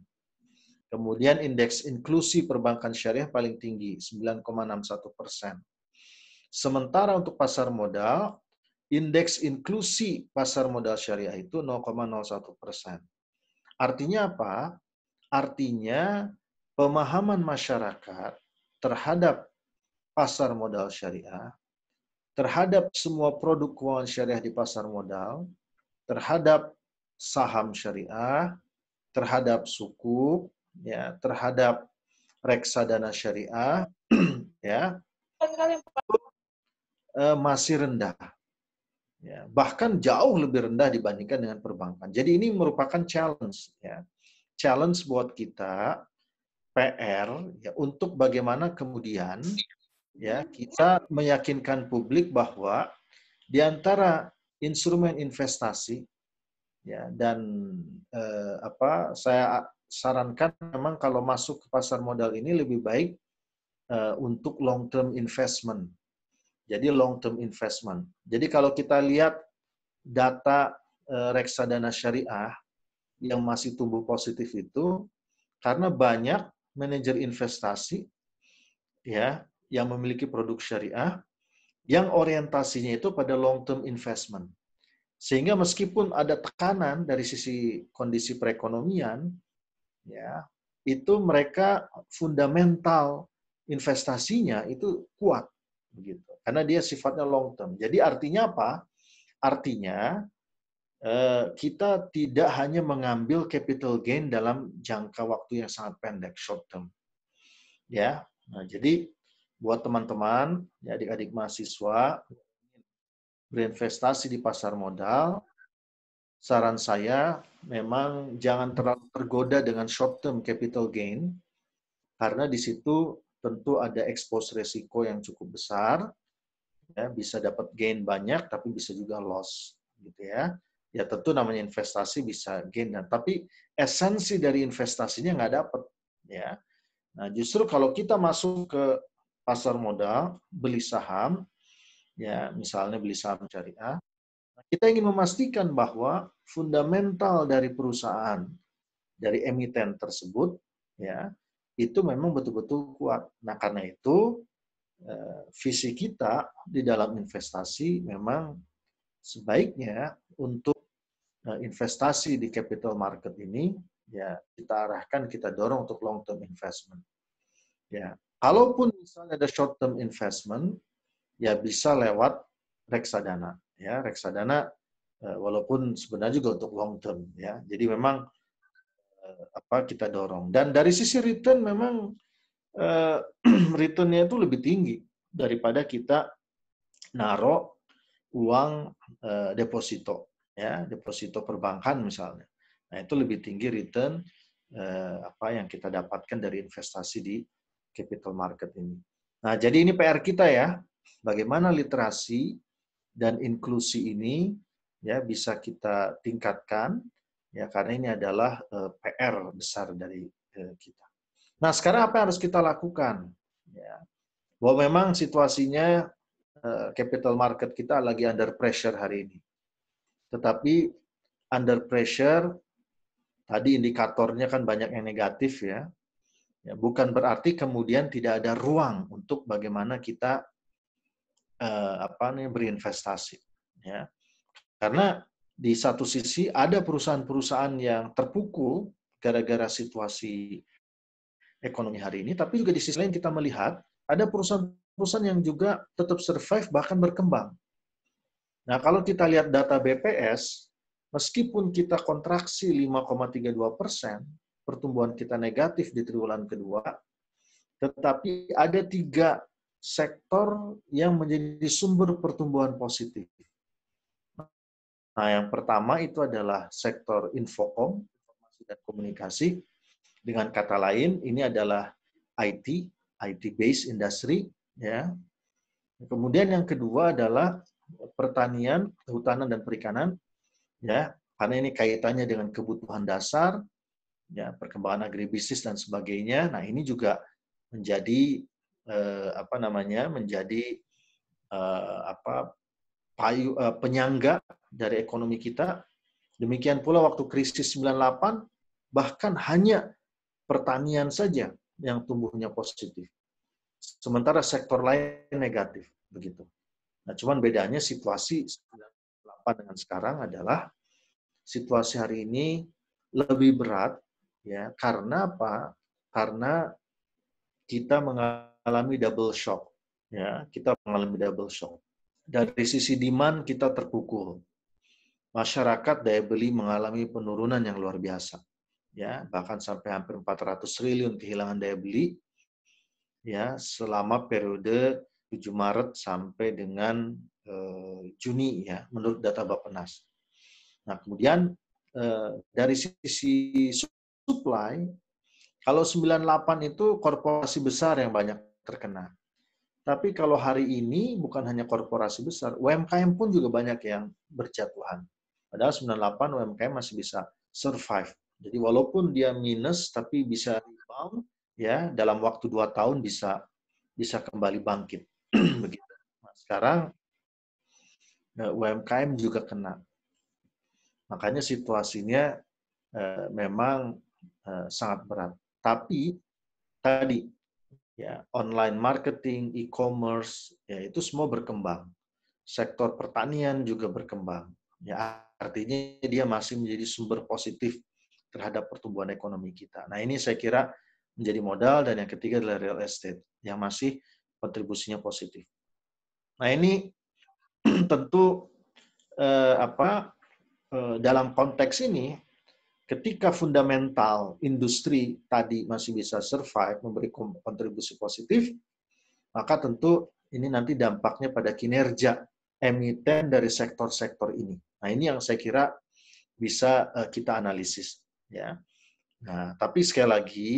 Kemudian indeks inklusi perbankan syariah paling tinggi, 9,61%. Sementara untuk pasar modal, indeks inklusi pasar modal syariah itu 0,01%. Artinya apa? Artinya pemahaman masyarakat terhadap pasar modal syariah, terhadap semua produk keuangan syariah di pasar modal, terhadap saham syariah, terhadap sukuk, ya, terhadap reksadana syariah, ya, masih rendah. Ya, bahkan jauh lebih rendah dibandingkan dengan perbankan. Jadi ini merupakan challenge, ya. Challenge buat kita, PR, ya, untuk bagaimana kemudian ya kita meyakinkan publik bahwa di antara instrumen investasi, ya, dan saya sarankan memang kalau masuk ke pasar modal ini lebih baik untuk long term investment. Jadi long term investment. Jadi kalau kita lihat data reksadana syariah yang masih tumbuh positif itu karena banyak manajer investasi, ya, yang memiliki produk syariah yang orientasinya itu pada long term investment. Sehingga meskipun ada tekanan dari sisi kondisi perekonomian, ya, itu mereka fundamental investasinya itu kuat, begitu. Karena dia sifatnya long term. Jadi artinya apa? Artinya kita tidak hanya mengambil capital gain dalam jangka waktu yang sangat pendek, short term. Ya, nah, jadi buat teman-teman, ya, adik-adik mahasiswa berinvestasi di pasar modal, saran saya memang jangan terlalu tergoda dengan short term capital gain, karena di situ tentu ada expose resiko yang cukup besar, ya, bisa dapat gain banyak tapi bisa juga loss, gitu ya. Ya tentu namanya investasi bisa gain, tapi esensi dari investasinya nggak dapat, ya. Nah justru kalau kita masuk ke pasar modal, beli saham, ya misalnya beli saham syariah, kita ingin memastikan bahwa fundamental dari perusahaan, dari emiten tersebut, ya, itu memang betul-betul kuat. Nah, karena itu visi kita di dalam investasi memang sebaiknya untuk investasi di capital market ini, ya kita arahkan, kita dorong untuk long term investment. Ya, kalaupun misalnya ada short term investment, ya bisa lewat reksadana. Ya, reksadana walaupun sebenarnya juga untuk long term, ya. Jadi memang kita dorong. Dan dari sisi return memang returnnya itu lebih tinggi daripada kita naruh uang deposito, ya, deposito perbankan misalnya. Nah, itu lebih tinggi return yang kita dapatkan dari investasi di capital market ini. Nah, jadi ini PR kita, ya. Bagaimana literasi dan inklusi ini, ya, bisa kita tingkatkan, ya, karena ini adalah PR besar dari kita. Nah, sekarang apa yang harus kita lakukan? Ya, bahwa memang situasinya capital market kita lagi under pressure hari ini. Tetapi under pressure, tadi indikatornya kan banyak yang negatif, ya. Ya, bukan berarti kemudian tidak ada ruang untuk bagaimana kita berinvestasi, ya. Karena di satu sisi ada perusahaan-perusahaan yang terpukul gara-gara situasi ekonomi hari ini, tapi juga di sisi lain kita melihat ada perusahaan-perusahaan yang juga tetap survive bahkan berkembang. Nah, kalau kita lihat data BPS, meskipun kita kontraksi 5,32%, pertumbuhan kita negatif di triwulan kedua, tetapi ada 3 sektor yang menjadi sumber pertumbuhan positif. Nah, yang pertama itu adalah sektor infokom, informasi dan komunikasi. Dengan kata lain, ini adalah IT-based industry, ya. Kemudian yang kedua adalah pertanian, kehutanan dan perikanan, ya, karena ini kaitannya dengan kebutuhan dasar, ya, perkembangan agribisnis dan sebagainya. Nah, ini juga menjadi menjadi penyangga dari ekonomi kita. Demikian pula waktu krisis 98, bahkan hanya pertanian saja yang tumbuhnya positif. Sementara sektor lain negatif, begitu. Nah, cuman bedanya situasi 98 dengan sekarang adalah situasi hari ini lebih berat, ya. Karena apa? Karena kita mengalami double shock, ya. Kita mengalami double shock. Dari sisi demand kita terpukul. Masyarakat daya beli mengalami penurunan yang luar biasa, ya, bahkan sampai hampir 400 triliun kehilangan daya beli, ya, selama periode 7 Maret sampai dengan Juni, ya, menurut data Bappenas. Nah, kemudian dari sisi supply, kalau 98 itu korporasi besar yang banyak terkena. Tapi kalau hari ini bukan hanya korporasi besar, UMKM pun juga banyak yang berjatuhan. Padahal 98 UMKM masih bisa survive. Jadi walaupun dia minus, tapi bisa rebound, ya, dalam waktu 2 tahun bisa kembali bangkit. Begitu. Nah, sekarang UMKM juga kena. Makanya situasinya memang sangat berat. Tapi tadi, ya, online marketing, e-commerce, ya, itu semua berkembang. Sektor pertanian juga berkembang. Ya, artinya dia masih menjadi sumber positif terhadap pertumbuhan ekonomi kita. Nah, ini saya kira menjadi modal, dan yang ketiga adalah real estate yang masih kontribusinya positif. Nah, ini tentu dalam konteks ini, ketika fundamental industri tadi masih bisa survive, memberi kontribusi positif, maka tentu ini nanti dampaknya pada kinerja emiten dari sektor-sektor ini. Nah, ini yang saya kira bisa kita analisis, ya. Nah, tapi sekali lagi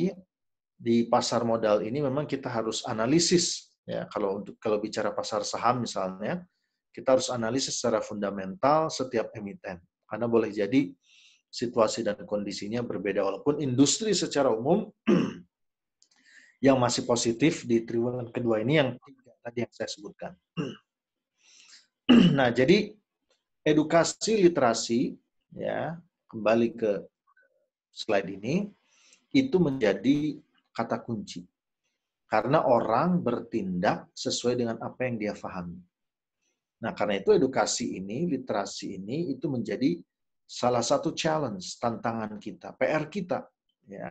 di pasar modal ini memang kita harus analisis, ya. Kalau bicara pasar saham misalnya, kita harus analisis secara fundamental setiap emiten. Karena boleh jadi situasi dan kondisinya berbeda, walaupun industri secara umum yang masih positif di triwulan kedua ini yang tiga tadi yang saya sebutkan. Nah, jadi edukasi literasi, ya, kembali ke slide ini, itu menjadi kata kunci. Karena orang bertindak sesuai dengan apa yang dia pahami. Nah, karena itu edukasi ini, literasi ini, itu menjadi salah satu challenge, tantangan kita, PR kita, ya.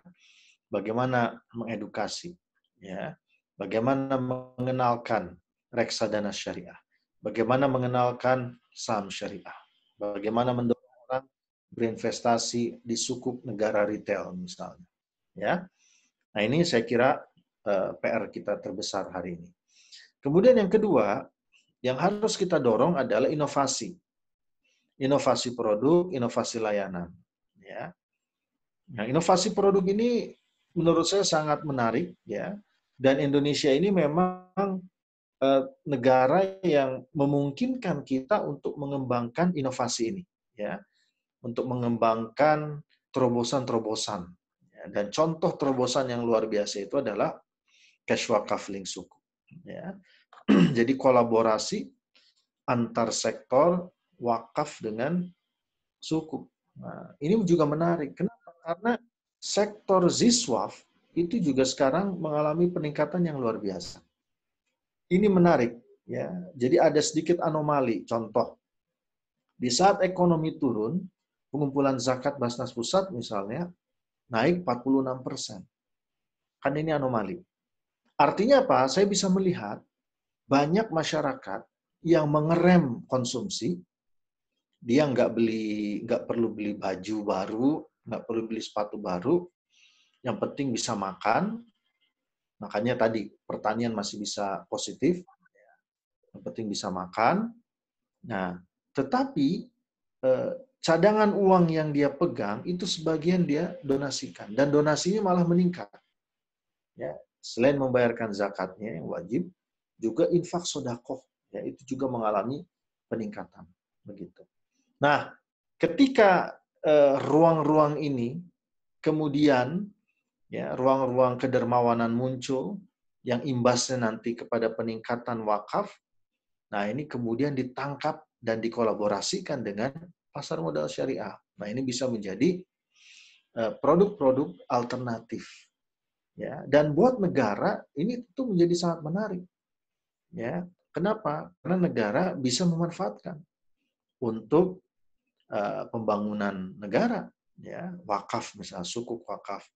Bagaimana mengedukasi, ya. Bagaimana mengenalkan reksadana syariah. Bagaimana mengenalkan saham syariah. Bagaimana mendorong orang berinvestasi di sukuk negara retail misalnya, ya. Nah, ini saya kira PR kita terbesar hari ini. Kemudian yang kedua, yang harus kita dorong adalah inovasi. Inovasi produk, inovasi layanan, ya. Nah, inovasi produk ini menurut saya sangat menarik, ya. Dan Indonesia ini memang negara yang memungkinkan kita untuk mengembangkan inovasi ini, ya. Untuk mengembangkan terobosan-terobosan. Ya. Dan contoh terobosan yang luar biasa itu adalah cash wakaf link suku, ya. Jadi kolaborasi antar sektor wakaf dengan suku. Nah, ini juga menarik. Kenapa? Karena sektor ZISWAF itu juga sekarang mengalami peningkatan yang luar biasa. Ini menarik, ya. Jadi ada sedikit anomali. Contoh, di saat ekonomi turun, pengumpulan zakat Basnas Pusat misalnya naik 46%. Kan ini anomali. Artinya apa? Saya bisa melihat banyak masyarakat yang mengerem konsumsi. Dia nggak perlu beli baju baru, nggak perlu beli sepatu baru. Yang penting bisa makan, Makanya tadi pertanian masih bisa positif, yang penting bisa makan. Nah, tetapi cadangan uang yang dia pegang itu sebagian dia donasikan dan donasinya malah meningkat. Ya, selain membayarkan zakatnya yang wajib, juga infak sodakoh, ya itu juga mengalami peningkatan. Begitu. Nah, ketika ruang-ruang ini kemudian ya ruang-ruang kedermawanan muncul yang imbasnya nanti kepada peningkatan wakaf, nah ini kemudian ditangkap dan dikolaborasikan dengan pasar modal syariah. Nah ini bisa menjadi produk-produk alternatif. Ya, dan buat negara ini tentu menjadi sangat menarik. Ya, kenapa? Karena negara bisa memanfaatkan untuk pembangunan negara, ya, wakaf misalnya sukuk wakaf.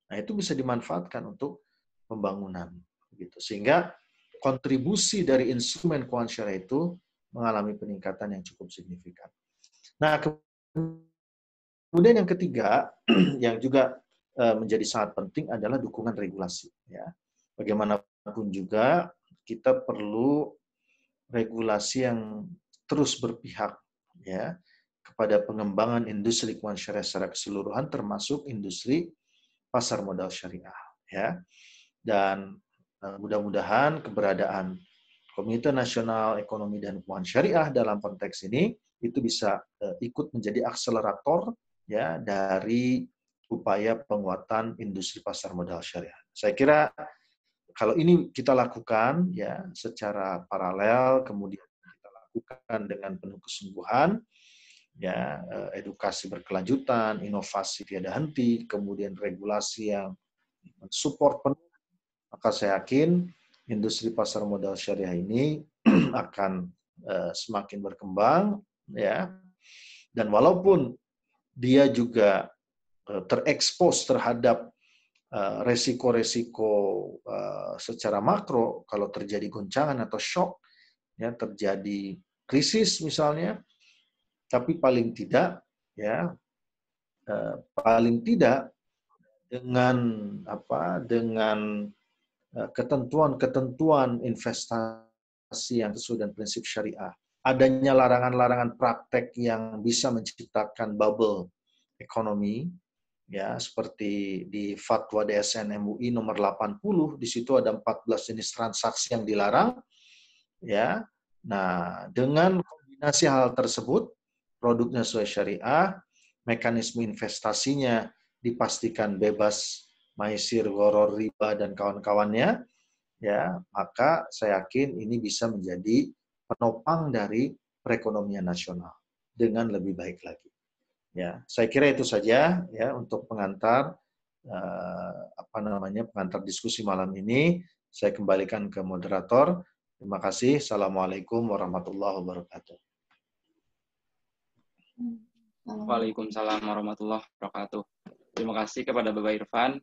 Nah, itu bisa dimanfaatkan untuk pembangunan gitu. Sehingga kontribusi dari instrumen keuangan syariah itu mengalami peningkatan yang cukup signifikan. Nah, kemudian yang ketiga yang juga menjadi sangat penting adalah dukungan regulasi. Ya, bagaimanapun juga kita perlu regulasi yang terus berpihak ya kepada pengembangan industri keuangan syariah secara keseluruhan, termasuk industri pasar modal syariah. Ya, dan mudah-mudahan keberadaan Komite Nasional Ekonomi dan Keuangan Syariah dalam konteks ini itu bisa ikut menjadi akselerator ya dari upaya penguatan industri pasar modal syariah. Saya kira kalau ini kita lakukan ya secara paralel, kemudian kita lakukan dengan penuh kesungguhan, ya edukasi berkelanjutan, inovasi tiada henti, kemudian regulasi yang mensupport penuh, maka saya yakin industri pasar modal syariah ini akan semakin berkembang, ya. Dan walaupun dia juga terekspos terhadap resiko-resiko secara makro, kalau terjadi goncangan atau shock, ya terjadi krisis misalnya, tapi paling tidak, ya paling tidak dengan ketentuan-ketentuan investasi yang sesuai dengan prinsip syariah, adanya larangan-larangan praktek yang bisa menciptakan bubble ekonomi, ya seperti di Fatwa DSN MUI nomor 80, di situ ada 14 jenis transaksi yang dilarang, ya. Nah, dengan kombinasi hal tersebut, produknya sesuai syariah, mekanisme investasinya dipastikan bebas maisir, gharar, riba dan kawan-kawannya, ya, maka saya yakin ini bisa menjadi penopang dari perekonomian nasional dengan lebih baik lagi. Ya, saya kira itu saja ya untuk pengantar pengantar diskusi malam ini. Saya kembalikan ke moderator. Terima kasih. Assalamualaikum warahmatullahi wabarakatuh. Waalaikumsalam warahmatullahi wabarakatuh. Terima kasih kepada Bapak Irfan.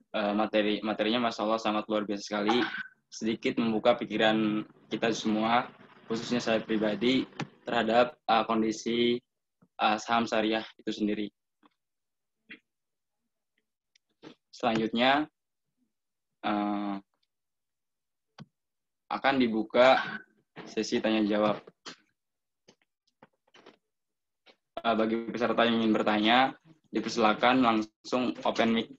Materinya Masya Allah sangat luar biasa sekali. Sedikit membuka pikiran kita semua, khususnya saya pribadi, terhadap kondisi saham syariah itu sendiri. Selanjutnya akan dibuka sesi tanya jawab. Bagi peserta yang ingin bertanya, dipersilakan langsung open mic.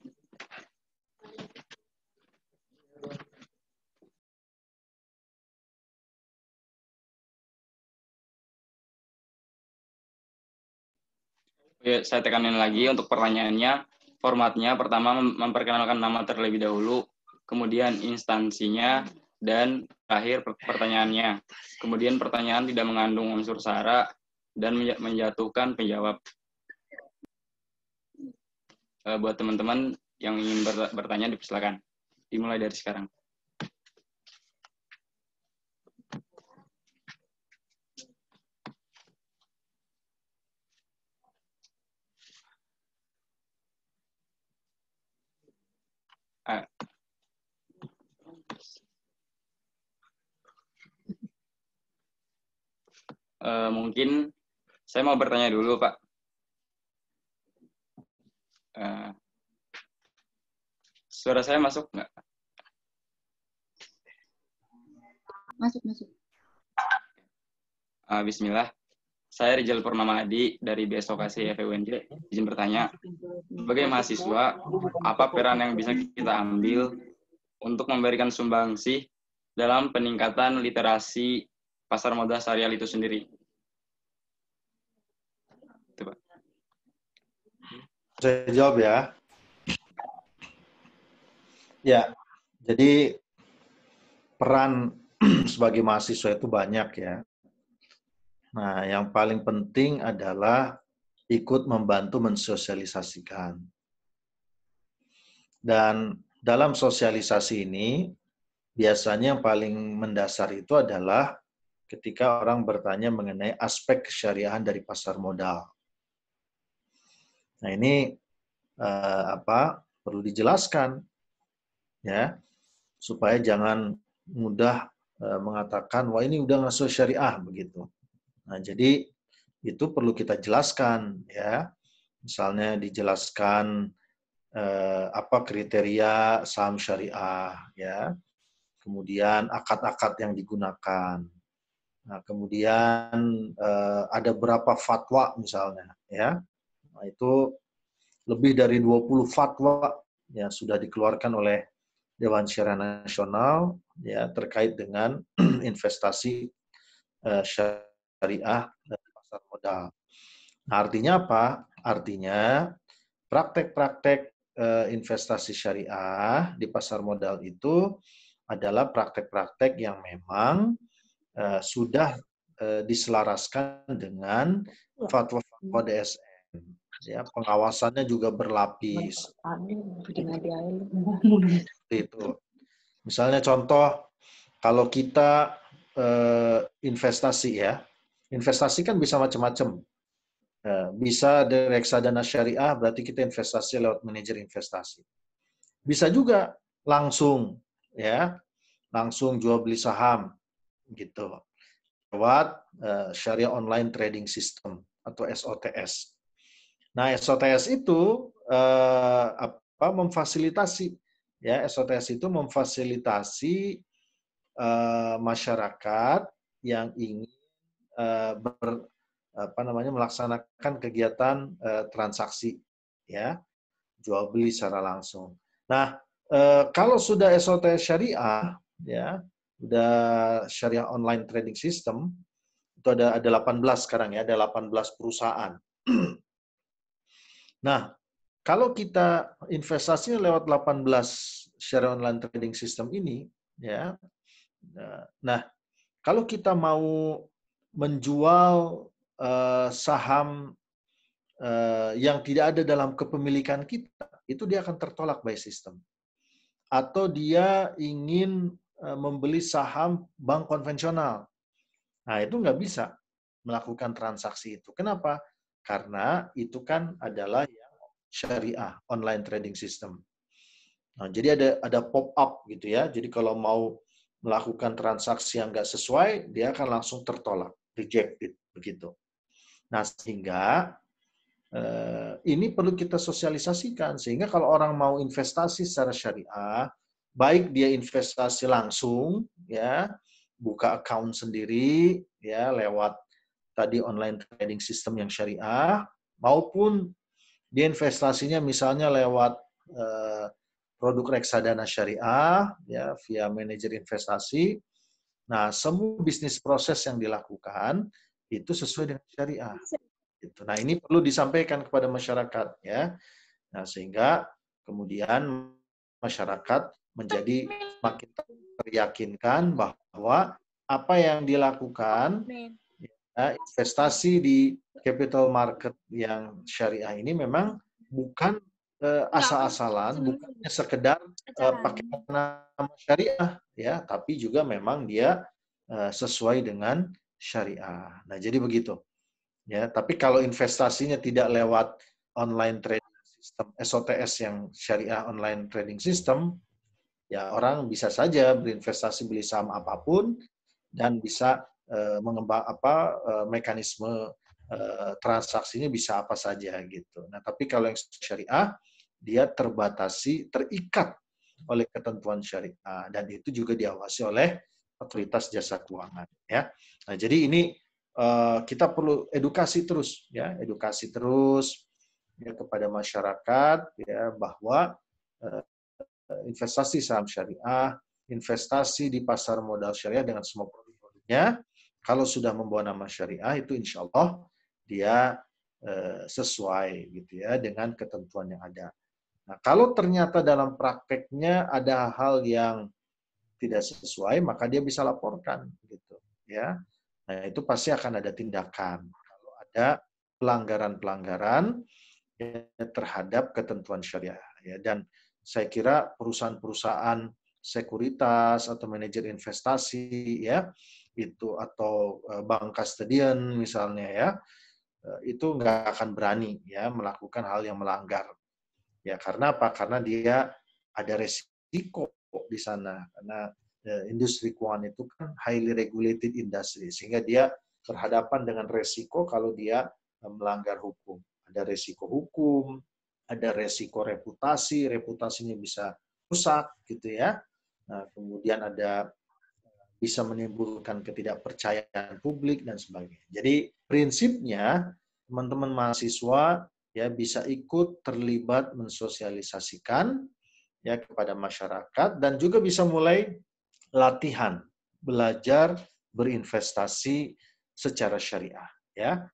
Ya, saya tekanin lagi untuk pertanyaannya. Formatnya pertama memperkenalkan nama terlebih dahulu, kemudian instansinya, dan terakhir pertanyaannya. Kemudian pertanyaan tidak mengandung unsur sara dan menjatuhkan penjawab. Buat teman-teman yang ingin bertanya, dipersilakan. Dimulai dari sekarang. Mungkin saya mau bertanya dulu, Pak. Suara saya masuk nggak? Masuk. Bismillah. Saya Rijal Purnama Adi dari BSOKC FEUNJ. Izin bertanya, sebagai mahasiswa, apa peran yang bisa kita ambil untuk memberikan sumbangsih dalam peningkatan literasi pasar modal syariah itu sendiri? Itu, Pak. Saya jawab ya. Ya, jadi peran sebagai mahasiswa itu banyak ya. Nah, yang paling penting adalah ikut membantu mensosialisasikan. Dan dalam sosialisasi ini, biasanya yang paling mendasar itu adalah ketika orang bertanya mengenai aspek kesyariahan dari pasar modal. Nah, ini perlu dijelaskan ya, supaya jangan mudah mengatakan wah ini udah masuk syariah begitu. Nah, jadi itu perlu kita jelaskan ya. Misalnya dijelaskan apa kriteria saham syariah ya. Kemudian akad-akad yang digunakan. Nah, kemudian ada berapa fatwa misalnya ya. Nah, itu lebih dari 20 fatwa yang sudah dikeluarkan oleh Dewan Syariah Nasional ya terkait dengan investasi syariah dan pasar modal. Nah, artinya apa? Artinya praktek-praktek investasi syariah di pasar modal itu adalah praktek-praktek yang memang sudah diselaraskan dengan fatwa-fatwa DSN. Ya, pengawasannya juga berlapis. Itu. Misalnya contoh, kalau kita investasi ya, investasi kan bisa macam-macam. Bisa dari reksadana syariah, berarti kita investasi lewat manajer investasi. Bisa juga langsung, ya, langsung jual beli saham, gitu, lewat Syariah Online Trading System atau SOTS. Nah, SOTS itu memfasilitasi, ya, SOTS itu memfasilitasi masyarakat yang ingin melaksanakan kegiatan transaksi, ya, jual beli secara langsung. Nah, kalau sudah SOTS syariah, ya, udah Syariah Online Trading System, itu ada 18 sekarang ya, ada 18 perusahaan. Nah, kalau kita investasinya lewat 18 Syariah Online Trading System ini, ya, nah, kalau kita mau menjual saham yang tidak ada dalam kepemilikan kita, itu dia akan tertolak by system. Atau dia ingin membeli saham bank konvensional, nah itu nggak bisa melakukan transaksi itu. Kenapa? Karena itu kan adalah yang syariah online trading system. Nah, jadi ada pop-up gitu ya. Jadi kalau mau melakukan transaksi yang nggak sesuai, dia akan langsung tertolak, rejected begitu. Nah, sehingga ini perlu kita sosialisasikan sehingga kalau orang mau investasi secara syariah, baik dia investasi langsung, ya, buka account sendiri, ya, lewat tadi online trading system yang syariah, maupun dia investasinya misalnya lewat produk reksadana syariah, ya, via manajer investasi. Nah, semua bisnis proses yang dilakukan itu sesuai dengan syariah. Nah, ini perlu disampaikan kepada masyarakat, ya. Nah, sehingga kemudian masyarakat menjadi makin teryakinkan bahwa apa yang dilakukan, ya, investasi di capital market yang syariah ini memang bukan asal-asalan, bukan sekedar pakai nama syariah, ya, tapi juga memang dia sesuai dengan syariah. Nah, jadi begitu. Ya, tapi kalau investasinya tidak lewat online trading system, SOTS yang syariah online trading system, ya orang bisa saja berinvestasi beli saham apapun dan bisa mengembang mekanisme transaksinya bisa apa saja gitu. Nah, tapi kalau yang syariah dia terbatasi, terikat oleh ketentuan syariah dan itu juga diawasi oleh otoritas jasa keuangan, ya. Nah, jadi ini kita perlu edukasi terus, ya, ya, kepada masyarakat, ya, bahwa investasi saham syariah, investasi di pasar modal syariah dengan semua produk-produknya, kalau sudah membawa nama syariah itu insya Allah dia sesuai gitu ya dengan ketentuan yang ada. Nah, kalau ternyata dalam prakteknya ada hal yang tidak sesuai, maka dia bisa laporkan gitu ya. Nah, itu pasti akan ada tindakan kalau ada pelanggaran-pelanggaran terhadap ketentuan syariah ya. Dan saya kira perusahaan-perusahaan sekuritas atau manajer investasi ya itu atau bank custodian misalnya ya itu nggak akan berani ya melakukan hal yang melanggar ya. Karena apa? Karena dia ada resiko di sana karena industri keuangan itu kan highly regulated industry sehingga dia berhadapan dengan resiko kalau dia melanggar hukum. Ada resiko hukum, ada resiko reputasi, reputasinya bisa rusak gitu ya. Nah, kemudian ada bisa menimbulkan ketidakpercayaan publik dan sebagainya. Jadi prinsipnya teman-teman mahasiswa ya bisa ikut terlibat mensosialisasikan ya kepada masyarakat dan juga bisa mulai latihan belajar berinvestasi secara syariah ya.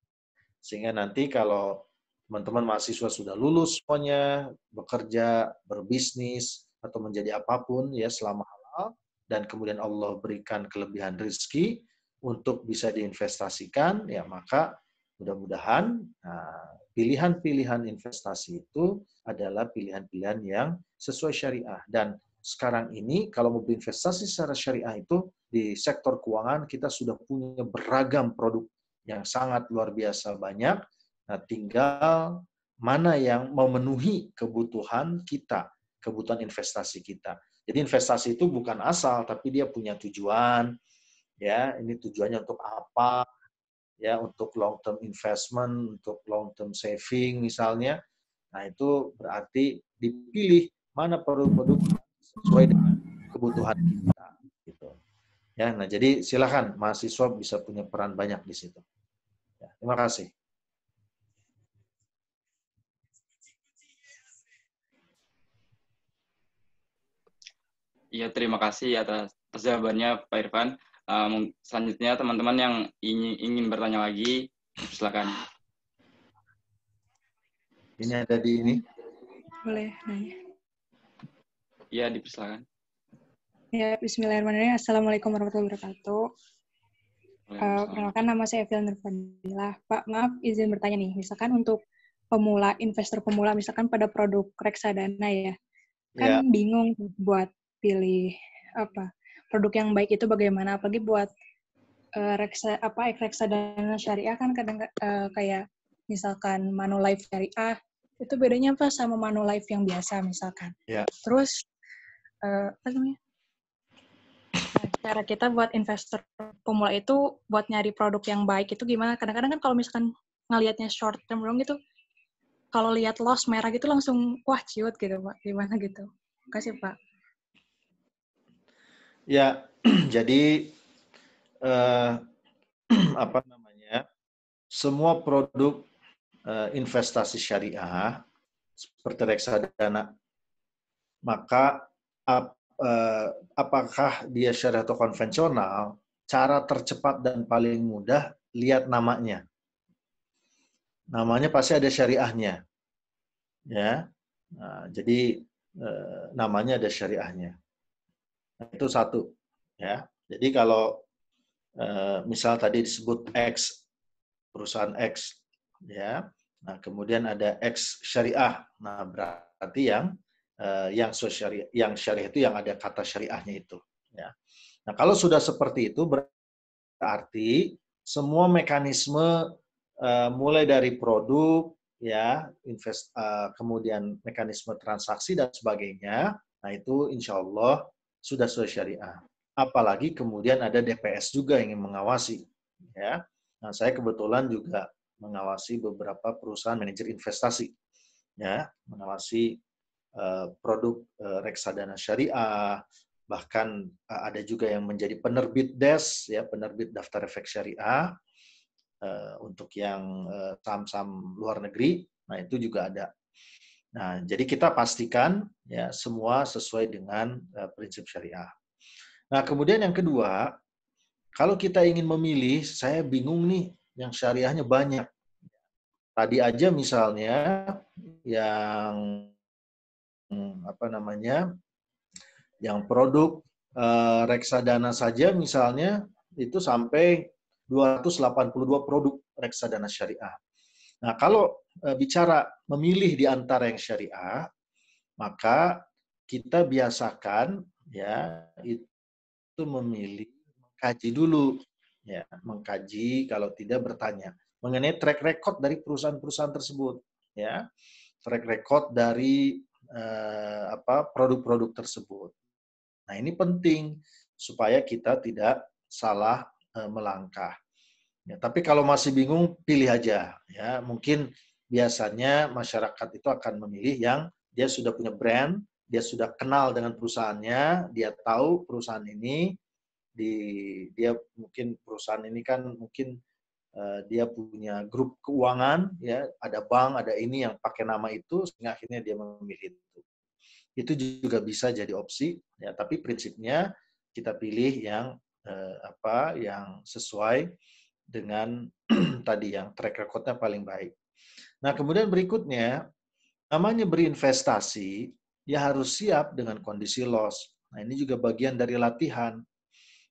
Sehingga nanti kalau teman-teman mahasiswa sudah lulus semuanya, bekerja, berbisnis atau menjadi apapun ya selama halal dan kemudian Allah berikan kelebihan rezeki untuk bisa diinvestasikan, ya maka mudah-mudahan pilihan-pilihan investasi itu adalah pilihan-pilihan yang sesuai syariah. Dan sekarang ini kalau mau berinvestasi secara syariah itu di sektor keuangan kita sudah punya beragam produk yang sangat luar biasa banyak. Nah, tinggal mana yang memenuhi kebutuhan kita, kebutuhan investasi kita. Jadi investasi itu bukan asal, tapi dia punya tujuan. Ya, ini tujuannya untuk apa? Ya, untuk long term investment, untuk long term saving misalnya. Nah, itu berarti dipilih mana produk-produk sesuai dengan kebutuhan kita. Gitu. Ya, nah jadi silakan mahasiswa bisa punya peran banyak di situ. Ya, terima kasih. Iya, terima kasih atas jawabannya Pak Irfan. Selanjutnya teman-teman yang ingin bertanya lagi, silakan. Ini ada di ini. Boleh nanya. Iya, dipersilakan. Ya, bismillahirrahmanirrahim. Assalamualaikum warahmatullahi wabarakatuh. Perkenalkan nama saya Eviel Nurfadilah. Pak, maaf izin bertanya nih. Misalkan untuk pemula, investor pemula, misalkan pada produk reksadana ya, kan bingung buat pilih apa produk yang baik itu bagaimana, apalagi buat reksadana syariah kan kadang kayak misalkan Manulife syariah itu bedanya apa sama Manulife yang biasa misalkan. Terus apa namanya? Nah, cara kita buat investor pemula itu buat nyari produk yang baik itu gimana? Kadang-kadang kan kalau misalkan ngelihatnya short term dong gitu, kalau lihat loss merah gitu langsung wah ciut gitu Pak, gimana gitu? Makasih Pak. Ya, jadi apa namanya? Semua produk investasi syariah seperti reksadana, maka apakah dia syariah atau konvensional? Cara tercepat dan paling mudah lihat namanya. Namanya pasti ada syariahnya, ya. Nah, jadi namanya ada syariahnya. Nah, itu satu, ya. Jadi kalau misal tadi disebut X, perusahaan X, ya. Nah, kemudian ada X syariah. Nah, berarti yang syariah itu yang ada kata syariahnya itu, ya. Nah, kalau sudah seperti itu berarti semua mekanisme mulai dari produk, ya, kemudian mekanisme transaksi dan sebagainya, nah itu insya Allah sudah sesuai syariah. Apalagi kemudian ada DPS juga yang mengawasi, ya. Nah, saya kebetulan juga mengawasi beberapa perusahaan manajer investasi, ya, mengawasi produk reksadana syariah, bahkan ada juga yang menjadi penerbit DES, ya, penerbit daftar efek syariah untuk yang saham-saham luar negeri. Nah, itu juga ada. Nah, jadi kita pastikan ya semua sesuai dengan prinsip syariah. Nah, kemudian yang kedua, kalau kita ingin memilih, saya bingung nih, yang syariahnya banyak. Tadi aja misalnya yang yang produk reksadana saja misalnya itu sampai 282 produk reksadana syariah. Nah, kalau bicara memilih di antara yang syariah, maka kita biasakan ya itu memilih, mengkaji dulu, ya, mengkaji, kalau tidak bertanya mengenai track record dari perusahaan-perusahaan tersebut, ya, track record dari produk-produk tersebut. Nah, ini penting supaya kita tidak salah melangkah. Ya, tapi kalau masih bingung, pilih aja. Ya, mungkin biasanya masyarakat itu akan memilih yang dia sudah punya brand, dia sudah kenal dengan perusahaannya, dia tahu perusahaan ini, dia mungkin perusahaan ini kan mungkin dia punya grup keuangan, ya, ada bank, ada ini yang pakai nama itu, sehingga akhirnya dia memilih itu. Itu juga bisa jadi opsi, ya, tapi prinsipnya kita pilih yang yang sesuai dengan tadi yang track record-nya paling baik. Nah, kemudian berikutnya, namanya berinvestasi, ya harus siap dengan kondisi loss. Nah, ini juga bagian dari latihan.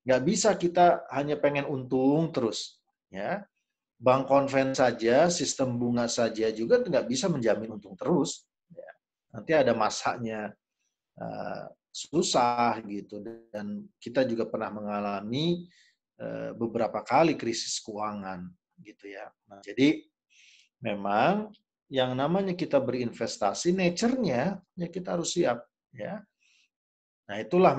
Nggak bisa kita hanya pengen untung terus, ya. Bank konven saja, sistem bunga saja juga nggak bisa menjamin untung terus. Ya. Nanti ada masanya susah gitu, dan kita juga pernah mengalami beberapa kali krisis keuangan gitu ya. Nah, jadi memang yang namanya kita berinvestasi, nature-nya ya kita harus siap, ya. Nah, itulah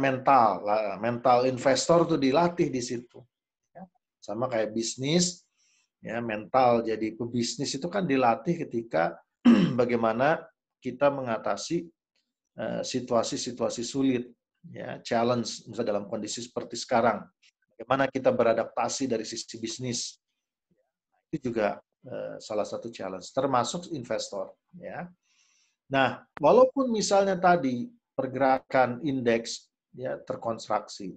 mental investor tuh dilatih di situ. Ya. Sama kayak bisnis, ya, mental jadi pebisnis itu kan dilatih ketika bagaimana kita mengatasi situasi-situasi sulit, ya, challenge, misalnya dalam kondisi seperti sekarang. Bagaimana kita beradaptasi dari sisi bisnis, itu juga salah satu challenge, termasuk investor. Ya. Nah, walaupun misalnya tadi pergerakan indeks ya terkonstruksi,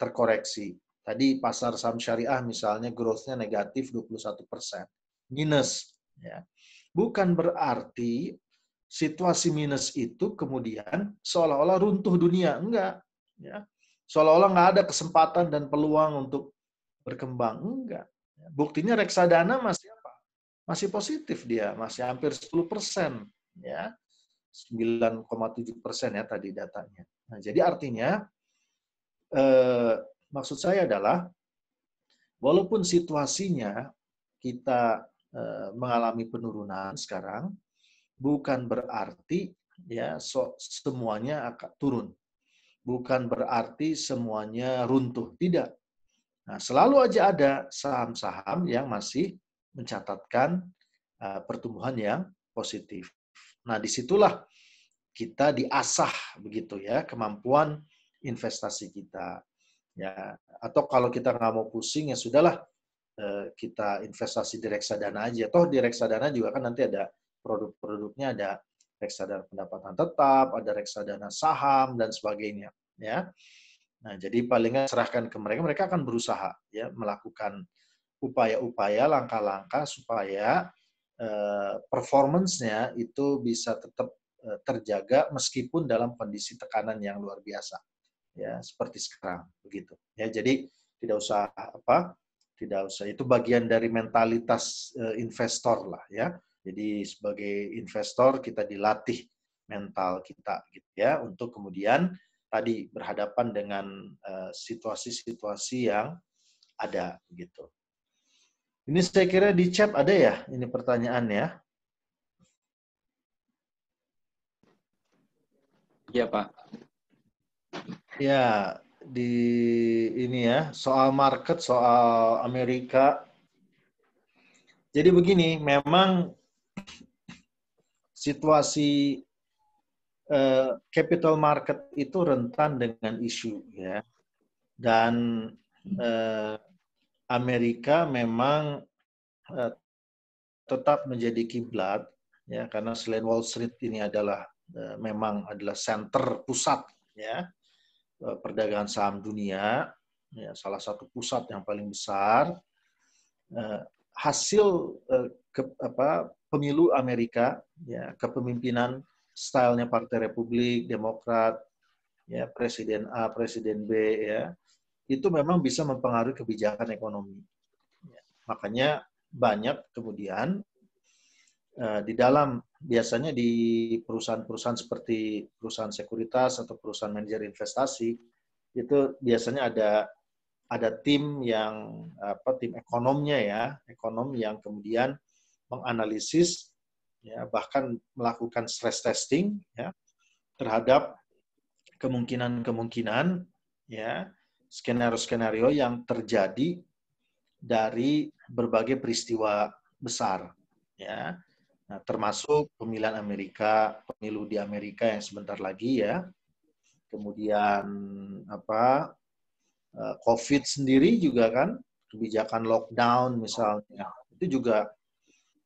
terkoreksi. Tadi pasar saham syariah misalnya growth-nya negatif 21%, minus. Ya. Bukan berarti situasi minus itu kemudian seolah-olah runtuh dunia. Enggak. Ya. Seolah-olah nggak ada kesempatan dan peluang untuk berkembang. Enggak. Buktinya reksadana masih apa? Masih positif dia, masih hampir 10%. Ya. 9,7% ya tadi datanya. Nah, jadi artinya maksud saya adalah walaupun situasinya kita mengalami penurunan sekarang, bukan berarti ya semuanya akan turun. Bukan berarti semuanya runtuh, tidak. Nah, selalu aja ada saham-saham yang masih mencatatkan pertumbuhan yang positif. Nah, disitulah kita diasah begitu ya kemampuan investasi kita. Ya, atau kalau kita nggak mau pusing ya sudahlah, kita investasi di reksadana aja. Toh di reksadana juga kan nanti ada produk-produknya, ada reksadana pendapatan tetap, ada reksadana saham dan sebagainya, ya. Nah, jadi palingnya serahkan ke mereka, mereka akan berusaha ya melakukan upaya-upaya, langkah-langkah supaya performance-nya itu bisa tetap terjaga meskipun dalam kondisi tekanan yang luar biasa. Ya, seperti sekarang begitu. Ya, jadi tidak usah, itu bagian dari mentalitas investor lah ya. Jadi sebagai investor kita dilatih mental kita gitu ya untuk kemudian tadi berhadapan dengan situasi-situasi yang ada gitu. Ini saya kira di chat ada ya ini pertanyaan ya. Iya, Pak. Ya, di ini ya, soal market, soal Amerika. Jadi begini, memang situasi capital market itu rentan dengan isu ya, dan Amerika memang tetap menjadi kiblat ya, karena selain Wall Street ini adalah memang adalah center pusat ya perdagangan saham dunia ya, salah satu pusat yang paling besar. Hasil pemilu Amerika ya, kepemimpinan stylenya Partai Republik, Demokrat ya, Presiden A, Presiden B ya, itu memang bisa mempengaruhi kebijakan ekonomi ya. Makanya banyak kemudian di dalam biasanya di perusahaan-perusahaan seperti perusahaan sekuritas atau perusahaan manajer investasi itu biasanya ada tim yang tim ekonomnya ya, ekonom yang kemudian menganalisis ya, bahkan melakukan stress testing ya terhadap kemungkinan-kemungkinan ya, skenario-skenario yang terjadi dari berbagai peristiwa besar ya. Nah, termasuk pemilihan Amerika, pemilu di Amerika yang sebentar lagi ya. Kemudian COVID sendiri juga kan, kebijakan lockdown misalnya, itu juga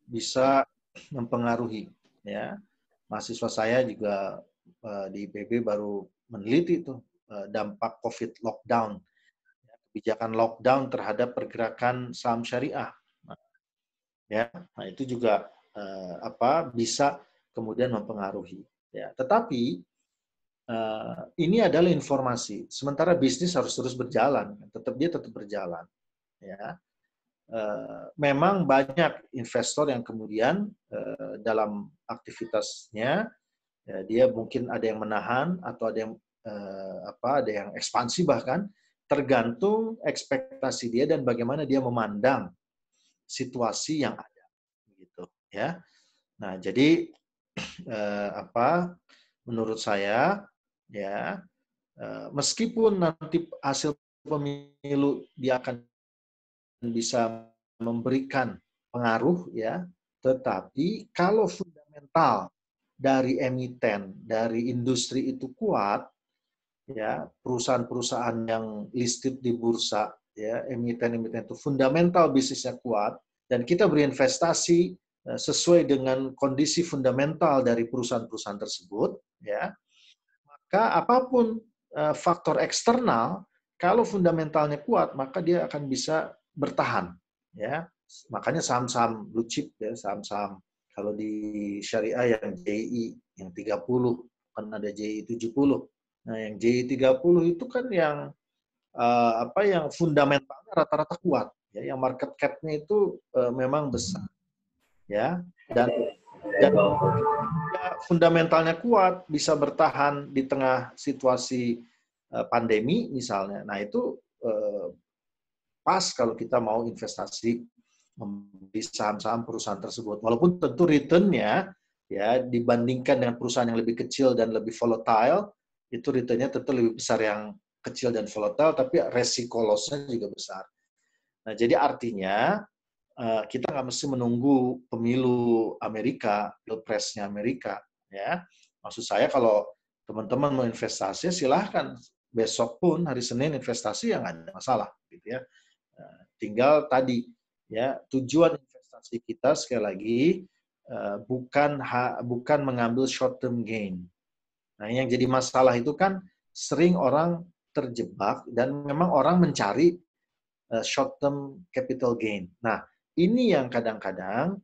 bisa mempengaruhi ya. Mahasiswa saya juga di IPB baru meneliti itu dampak COVID lockdown, kebijakan lockdown terhadap pergerakan saham syariah. Nah itu juga bisa kemudian mempengaruhi. Ya, tetapi ini adalah informasi. Sementara bisnis harus terus berjalan, dia tetap berjalan. Ya, memang banyak investor yang kemudian dalam aktivitasnya ya, dia mungkin ada yang menahan atau ada yang ekspansi bahkan tergantung ekspektasi dia dan bagaimana dia memandang situasi yang ada, gitu ya. Nah jadi menurut saya ya, meskipun nanti hasil pemilu dia akan bisa memberikan pengaruh ya, tetapi kalau fundamental dari emiten, dari industri itu kuat ya, perusahaan-perusahaan yang listed di bursa ya, emiten-emiten itu fundamental bisnisnya kuat dan kita berinvestasi sesuai dengan kondisi fundamental dari perusahaan-perusahaan tersebut ya, maka apapun faktor eksternal, kalau fundamentalnya kuat, maka dia akan bisa bertahan. Ya, makanya saham-saham blue chip, ya, saham-saham kalau di syariah yang JI yang 30, kan ada JI 70. Nah, yang JI 30 itu kan yang yang fundamentalnya rata-rata kuat, ya, yang market cap-nya itu memang besar, ya, dan fundamentalnya kuat, bisa bertahan di tengah situasi pandemi misalnya. Nah itu pas kalau kita mau investasi membeli saham-saham perusahaan tersebut. Walaupun tentu return-nya ya dibandingkan dengan perusahaan yang lebih kecil dan lebih volatile, itu return-nya tentu lebih besar yang kecil dan volatile, tapi resiko loss-nya juga besar. Nah jadi artinya kita nggak mesti menunggu pemilu Amerika, pilpresnya Amerika, ya. Maksud saya kalau teman-teman mau investasi, silahkan besok pun hari Senin investasi yang ada masalah, gitu ya. Tinggal tadi, ya tujuan investasi kita sekali lagi bukan mengambil short term gain. Nah yang jadi masalah itu kan sering orang terjebak dan memang orang mencari short term capital gain. Nah ini yang kadang-kadang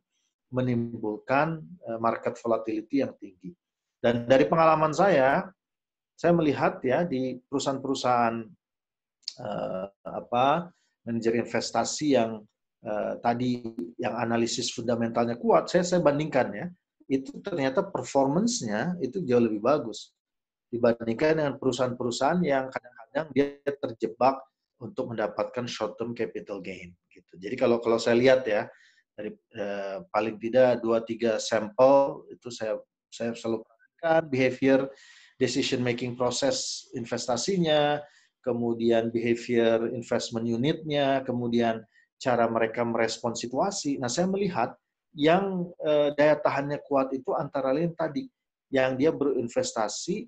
menimbulkan market volatility yang tinggi. Dan dari pengalaman saya melihat ya di perusahaan-perusahaan manajer investasi yang tadi yang analisis fundamentalnya kuat, saya bandingkan ya, itu ternyata performance-nya itu jauh lebih bagus dibandingkan dengan perusahaan-perusahaan yang kadang-kadang dia terjebak untuk mendapatkan short term capital gain gitu. Jadi kalau saya lihat ya dari paling tidak 2-3 sampel itu saya selalu perhatikan behavior decision making proses investasinya, kemudian behavior investment unitnya, kemudian cara mereka merespon situasi. Nah, saya melihat yang daya tahannya kuat itu antara lain tadi yang dia berinvestasi,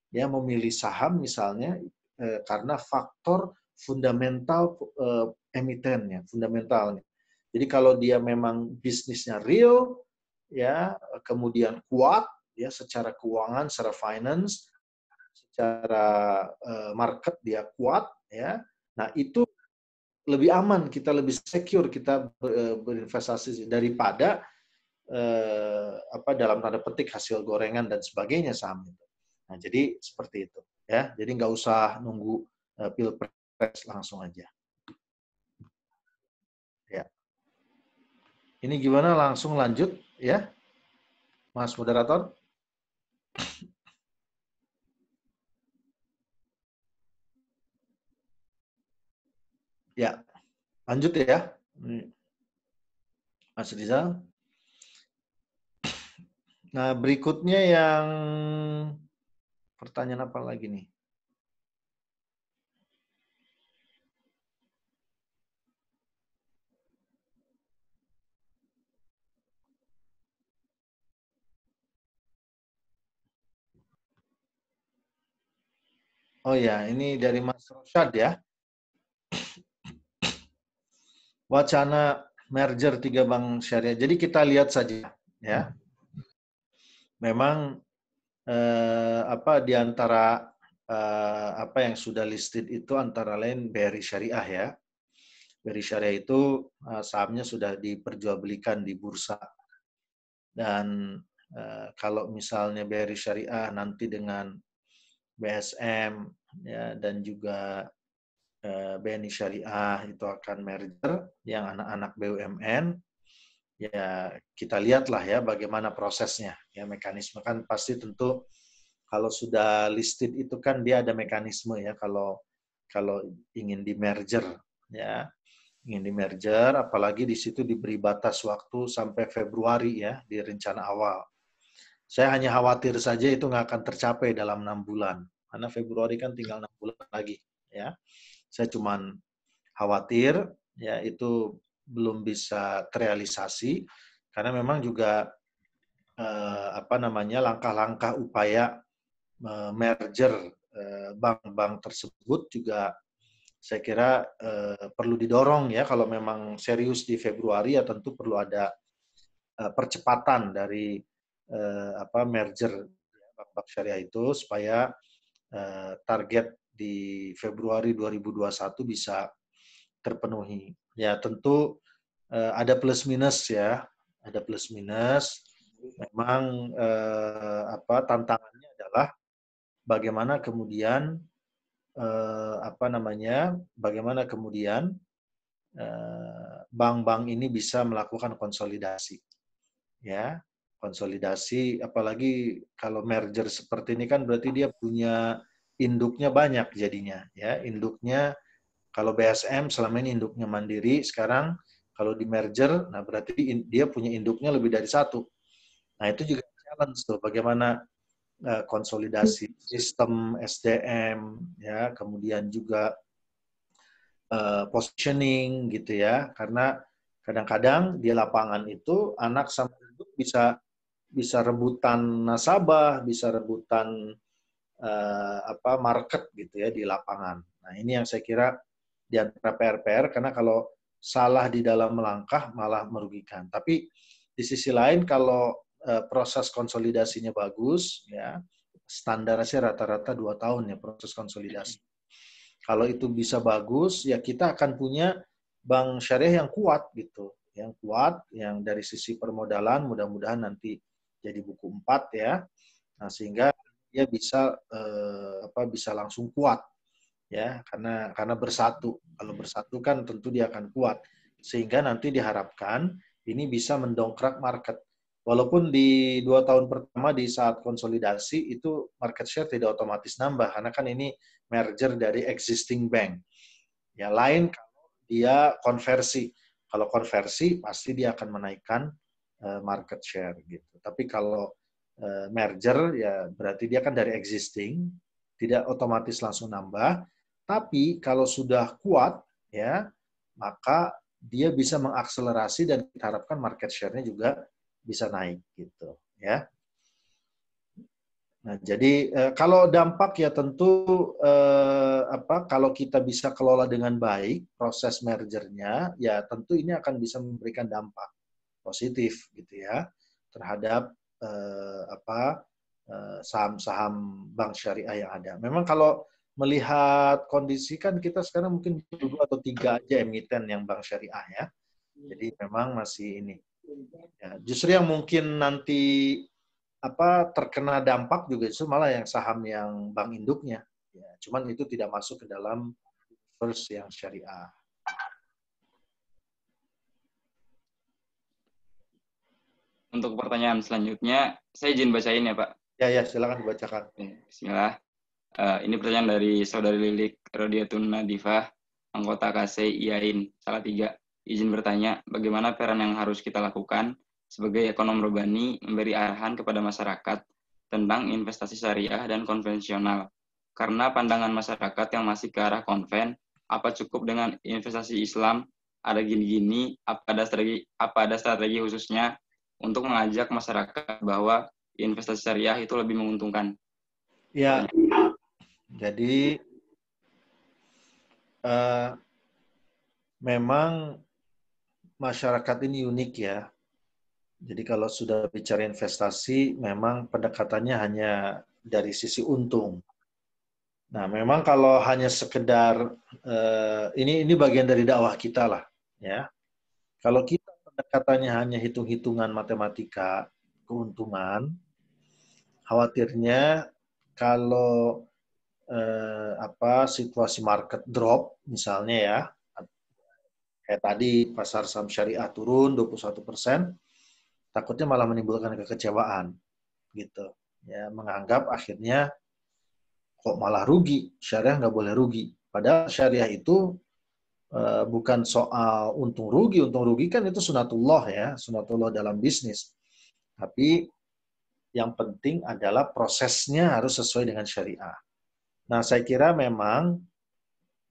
ya memilih saham misalnya karena faktor fundamental emitennya, fundamentalnya. Jadi kalau dia memang bisnisnya real, ya kemudian kuat, ya secara keuangan, secara finance, secara market dia kuat, ya. Nah itu lebih aman, kita lebih secure kita berinvestasi daripada dalam tanda petik hasil gorengan dan sebagainya saham itu. Nah jadi seperti itu, ya. Jadi nggak usah nunggu pilpres, langsung aja. Ya. Ini gimana? Langsung lanjut, ya, Mas moderator. Ya, lanjut ya, Mas Rizal. Nah, berikutnya yang pertanyaan apa lagi nih? Oh ya, ini dari Mas Rosyad ya. Wacana merger 3 bank syariah. Jadi kita lihat saja ya. Memang di antara apa yang sudah listed itu antara lain BRI Syariah ya. BRI Syariah itu sahamnya sudah diperjualbelikan di bursa. Dan kalau misalnya BRI Syariah nanti dengan BSM ya, dan juga BNI Syariah itu akan merger yang anak-anak BUMN, ya kita lihatlah ya bagaimana prosesnya. Ya mekanisme kan pasti tentu kalau sudah listed itu kan dia ada mekanisme ya kalau ingin di merger ya. Ingin di merger, apalagi di situ diberi batas waktu sampai Februari ya di rencana awal. Saya hanya khawatir saja itu nggak akan tercapai dalam 6 bulan. Karena Februari kan tinggal 6 bulan lagi. Ya, saya cuman khawatir ya itu belum bisa terrealisasi karena memang juga langkah-langkah upaya merger bank-bank tersebut juga saya kira perlu didorong ya kalau memang serius di Februari ya tentu perlu ada percepatan dari merger bank syariah itu supaya target di Februari 2021 bisa terpenuhi. Ya tentu ada plus minus ya, ada plus minus. Memang tantangannya adalah bagaimana kemudian bank-bank ini bisa melakukan konsolidasi. Ya, konsolidasi apalagi kalau merger seperti ini kan berarti dia punya induknya banyak jadinya ya. Induknya kalau BSM selama ini induknya Mandiri, sekarang kalau di merger nah berarti dia punya induknya lebih dari satu. Nah, itu juga challenge tuh bagaimana konsolidasi sistem SDM ya, kemudian juga positioning gitu ya. Karena kadang-kadang di lapangan itu anak sama induk bisa rebutan nasabah, bisa rebutan market gitu ya di lapangan. Nah, ini yang saya kira di antara PR karena kalau salah di dalam melangkah malah merugikan. Tapi di sisi lain kalau proses konsolidasinya bagus ya, standarnya rata-rata 2 tahun ya proses konsolidasi. Kalau itu bisa bagus ya kita akan punya bank syariah yang kuat gitu. Yang kuat, yang dari sisi permodalan mudah-mudahan nanti jadi buku 4 ya. Nah, sehingga dia bisa bisa langsung kuat ya karena bersatu. Kalau bersatu kan tentu dia akan kuat. Sehingga nanti diharapkan ini bisa mendongkrak market. Walaupun di 2 tahun pertama di saat konsolidasi itu market share tidak otomatis nambah karena kan ini merger dari existing bank. Ya lain kalau dia konversi. Kalau konversi pasti dia akan menaikkan market share gitu. Tapi kalau merger ya berarti dia kan dari existing, tidak otomatis langsung nambah. Tapi kalau sudah kuat ya maka dia bisa mengakselerasi dan kita harapkan market share-nya juga bisa naik gitu ya. Nah, jadi kalau dampak ya tentu kalau kita bisa kelola dengan baik proses mergernya, ya tentu ini akan bisa memberikan dampak positif gitu ya terhadap saham-saham bank syariah yang ada. Memang kalau melihat kondisi kan kita sekarang mungkin 2 atau 3 aja emiten yang bank syariah ya. Jadi memang masih ini. Ya, justru yang mungkin nanti terkena dampak juga itu malah yang saham yang bank induknya. Ya, cuman itu tidak masuk ke dalam first yang syariah. Untuk pertanyaan selanjutnya, saya izin bacain ya Pak. Ya, silakan dibacakan. Bismillah. Ini pertanyaan dari Saudari Lilik Rodiatun Nadifah, anggota KC IAIN, Salatiga. Izin bertanya, bagaimana peran yang harus kita lakukan sebagai ekonom robani memberi arahan kepada masyarakat tentang investasi syariah dan konvensional? Karena pandangan masyarakat yang masih ke arah konven, apa cukup dengan investasi Islam? Ada gini-gini, apa ada strategi khususnya untuk mengajak masyarakat bahwa investasi syariah itu lebih menguntungkan? Ya, jadi memang masyarakat ini unik ya. Jadi kalau sudah bicara investasi, memang pendekatannya hanya dari sisi untung. Nah, memang kalau hanya sekedar ini bagian dari dakwah kita lah, ya. Kalau kita pendekatannya hanya hitung-hitungan matematika keuntungan, khawatirnya kalau situasi market drop misalnya ya, kayak tadi pasar saham syariah turun 21%, takutnya malah menimbulkan kekecewaan gitu ya, menganggap akhirnya kok malah rugi, syariah nggak boleh rugi, padahal syariah itu bukan soal untung rugi kan itu sunatullah ya, sunatullah dalam bisnis, tapi yang penting adalah prosesnya harus sesuai dengan syariah. Nah, saya kira memang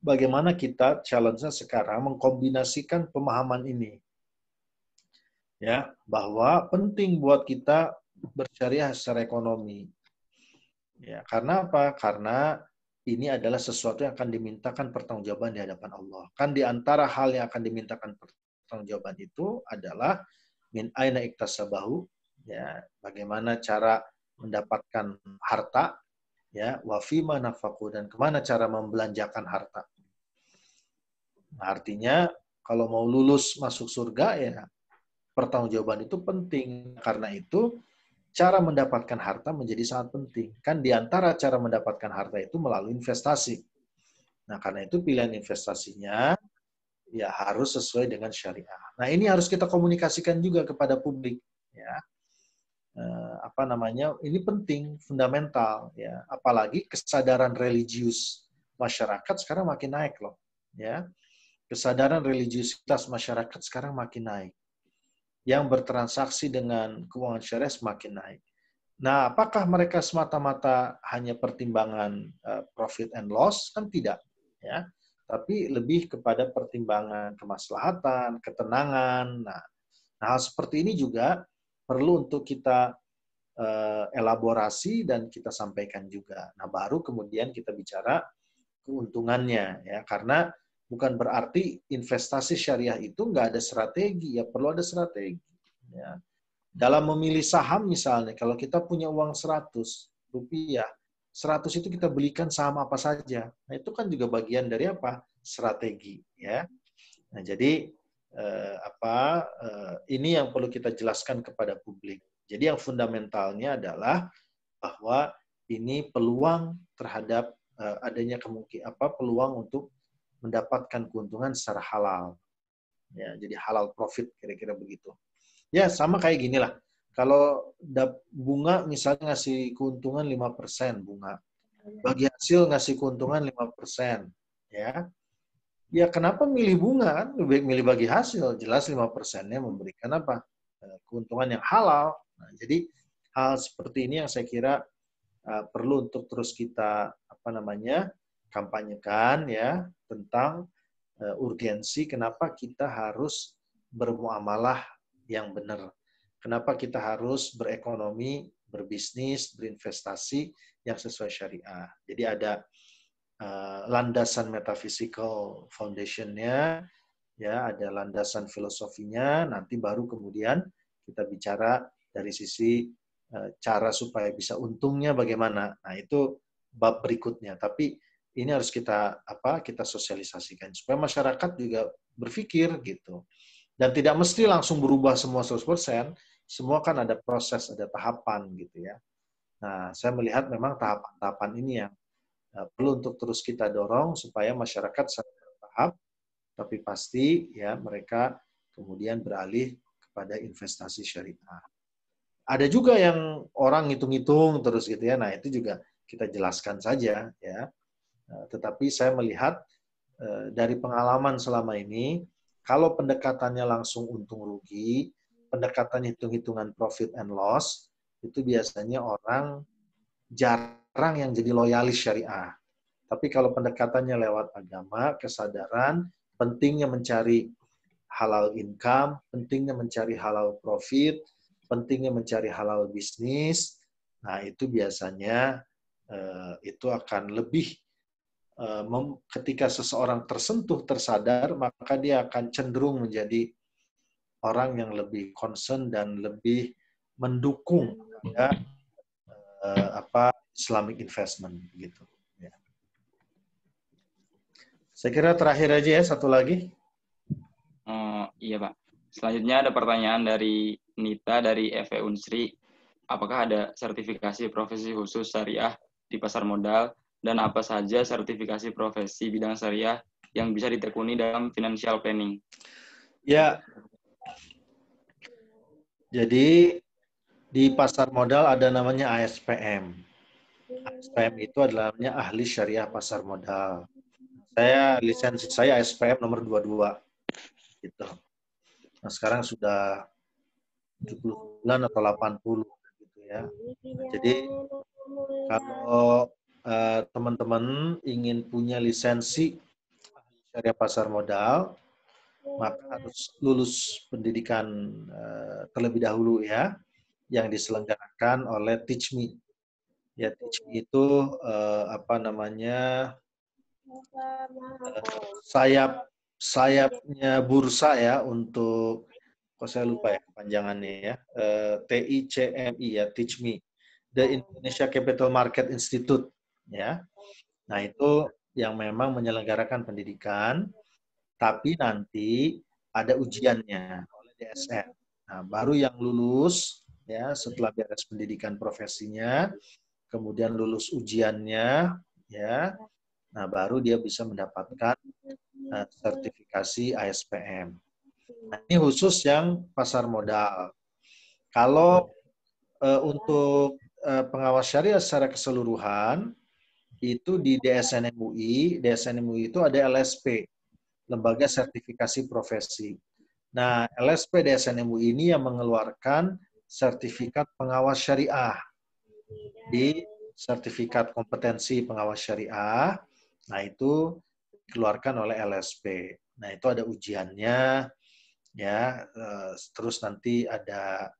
bagaimana kita challenge-nya sekarang mengkombinasikan pemahaman ini ya, bahwa penting buat kita bersyariah secara ekonomi. Ya, karena apa? Karena ini adalah sesuatu yang akan dimintakan pertanggungjawaban di hadapan Allah. Kan di antara hal yang akan dimintakan pertanggungjawaban itu adalah min aina iktasabahu, ya, bagaimana cara mendapatkan harta, ya, wa fima nafaqu, dan kemana cara membelanjakan harta. Nah, artinya kalau mau lulus masuk surga ya pertanggungjawaban itu penting. Karena itu cara mendapatkan harta menjadi sangat penting. Kan di antara cara mendapatkan harta itu melalui investasi. Nah, karena itu pilihan investasinya ya harus sesuai dengan syariah. Nah, ini harus kita komunikasikan juga kepada publik ya. Ini penting, fundamental ya. Apalagi kesadaran religius masyarakat sekarang makin naik loh ya. Kesadaran religiusitas masyarakat sekarang makin naik. Yang bertransaksi dengan keuangan syariah semakin naik. Nah, apakah mereka semata-mata hanya pertimbangan profit and loss? Kan tidak, ya. Tapi lebih kepada pertimbangan kemaslahatan, ketenangan. Nah, hal seperti ini juga perlu untuk kita elaborasi dan kita sampaikan juga. Nah, baru kemudian kita bicara keuntungannya, ya. Karena bukan berarti investasi syariah itu nggak ada strategi, ya perlu ada strategi. Ya. Dalam memilih saham misalnya, kalau kita punya uang 100 rupiah, 100 itu kita belikan saham apa saja. Nah, itu kan juga bagian dari apa? Strategi. Ya. Nah, jadi ini yang perlu kita jelaskan kepada publik. Jadi yang fundamentalnya adalah bahwa ini peluang terhadap adanya peluang untuk mendapatkan keuntungan secara halal. Ya, jadi halal profit kira-kira begitu. Ya, sama kayak gini lah. Kalau bunga misalnya ngasih keuntungan 5% bunga. Bagi hasil ngasih keuntungan 5%. Ya. Ya, kenapa milih bunga kan? Lebih baik milih bagi hasil. Jelas 5%-nya memberikan apa? Keuntungan yang halal. Nah, jadi hal seperti ini yang saya kira perlu untuk terus kita kampanyekan ya, tentang urgensi kenapa kita harus bermuamalah yang benar. Kenapa kita harus berekonomi berbisnis, berinvestasi yang sesuai syariah. Jadi ada landasan metaphysical foundation-nya, ya, ada landasan filosofinya, nanti baru kemudian kita bicara dari sisi cara supaya bisa untungnya bagaimana. Nah, itu bab berikutnya. Tapi ini harus kita sosialisasikan supaya masyarakat juga berpikir gitu. Dan tidak mesti langsung berubah semua 100%, semua kan ada proses, ada tahapan gitu ya. Nah, saya melihat memang tahapan-tahapan ini yang perlu untuk terus kita dorong supaya masyarakat secara bertahap, tapi pasti ya mereka kemudian beralih kepada investasi syariah. Ada juga yang orang ngitung-ngitung terus gitu ya. Nah, itu juga kita jelaskan saja ya. Tetapi saya melihat dari pengalaman selama ini, kalau pendekatannya langsung untung rugi, pendekatan hitung-hitungan profit and loss, itu biasanya orang jarang yang jadi loyalis syariah. Tapi kalau pendekatannya lewat agama, kesadaran, pentingnya mencari halal income, pentingnya mencari halal profit, pentingnya mencari halal bisnis, nah itu biasanya itu akan lebih ketika seseorang tersentuh, tersadar, maka dia akan cenderung menjadi orang yang lebih concern dan lebih mendukung ya, Islamic investment gitu. Ya. Saya kira terakhir aja ya, satu lagi. Iya Pak. Selanjutnya ada pertanyaan dari Nita dari FE Unsri. Apakah ada sertifikasi profesi khusus syariah di pasar modal dan apa saja sertifikasi profesi bidang syariah yang bisa ditekuni dalam financial planning? Ya. Jadi di pasar modal ada namanya ASPM. ASPM itu adalah namanya ahli syariah pasar modal. Lisensi saya ASPM nomor 22. Gitu. Nah, sekarang sudah 70 bulan atau 80 gitu ya. Jadi kalau teman-teman ingin punya lisensi syariah pasar modal, maka harus lulus pendidikan terlebih dahulu ya, yang diselenggarakan oleh Teach Me. Ya, Teach Me itu sayapnya bursa ya untuk, kok saya lupa ya kepanjangannya ya, TICMI ya, Teach Me, The Indonesia Capital Market Institute ya. Nah, itu yang memang menyelenggarakan pendidikan, tapi nanti ada ujiannya oleh DSN. Nah, baru yang lulus ya setelah beres pendidikan profesinya, kemudian lulus ujiannya ya. Nah, baru dia bisa mendapatkan sertifikasi ASPM. Nah, ini khusus yang pasar modal. Kalau untuk pengawas syariah secara keseluruhan, itu di DSN MUI itu ada LSP, Lembaga Sertifikasi Profesi. Nah, LSP DSN MUI ini yang mengeluarkan sertifikat pengawas syariah. Di sertifikat kompetensi pengawas syariah, nah itu dikeluarkan oleh LSP. Nah, itu ada ujiannya, ya. Terus nanti ada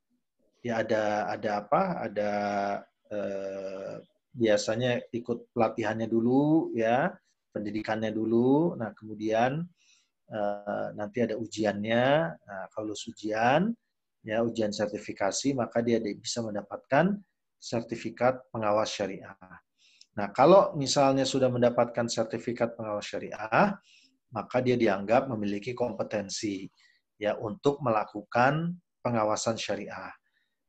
biasanya ikut pelatihannya dulu, ya, pendidikannya dulu. Nah, kemudian nanti ada ujiannya. Nah, kalau lulus ujian, ya ujian sertifikasi, maka dia bisa mendapatkan sertifikat pengawas syariah. Nah, kalau misalnya sudah mendapatkan sertifikat pengawas syariah, maka dia dianggap memiliki kompetensi ya untuk melakukan pengawasan syariah.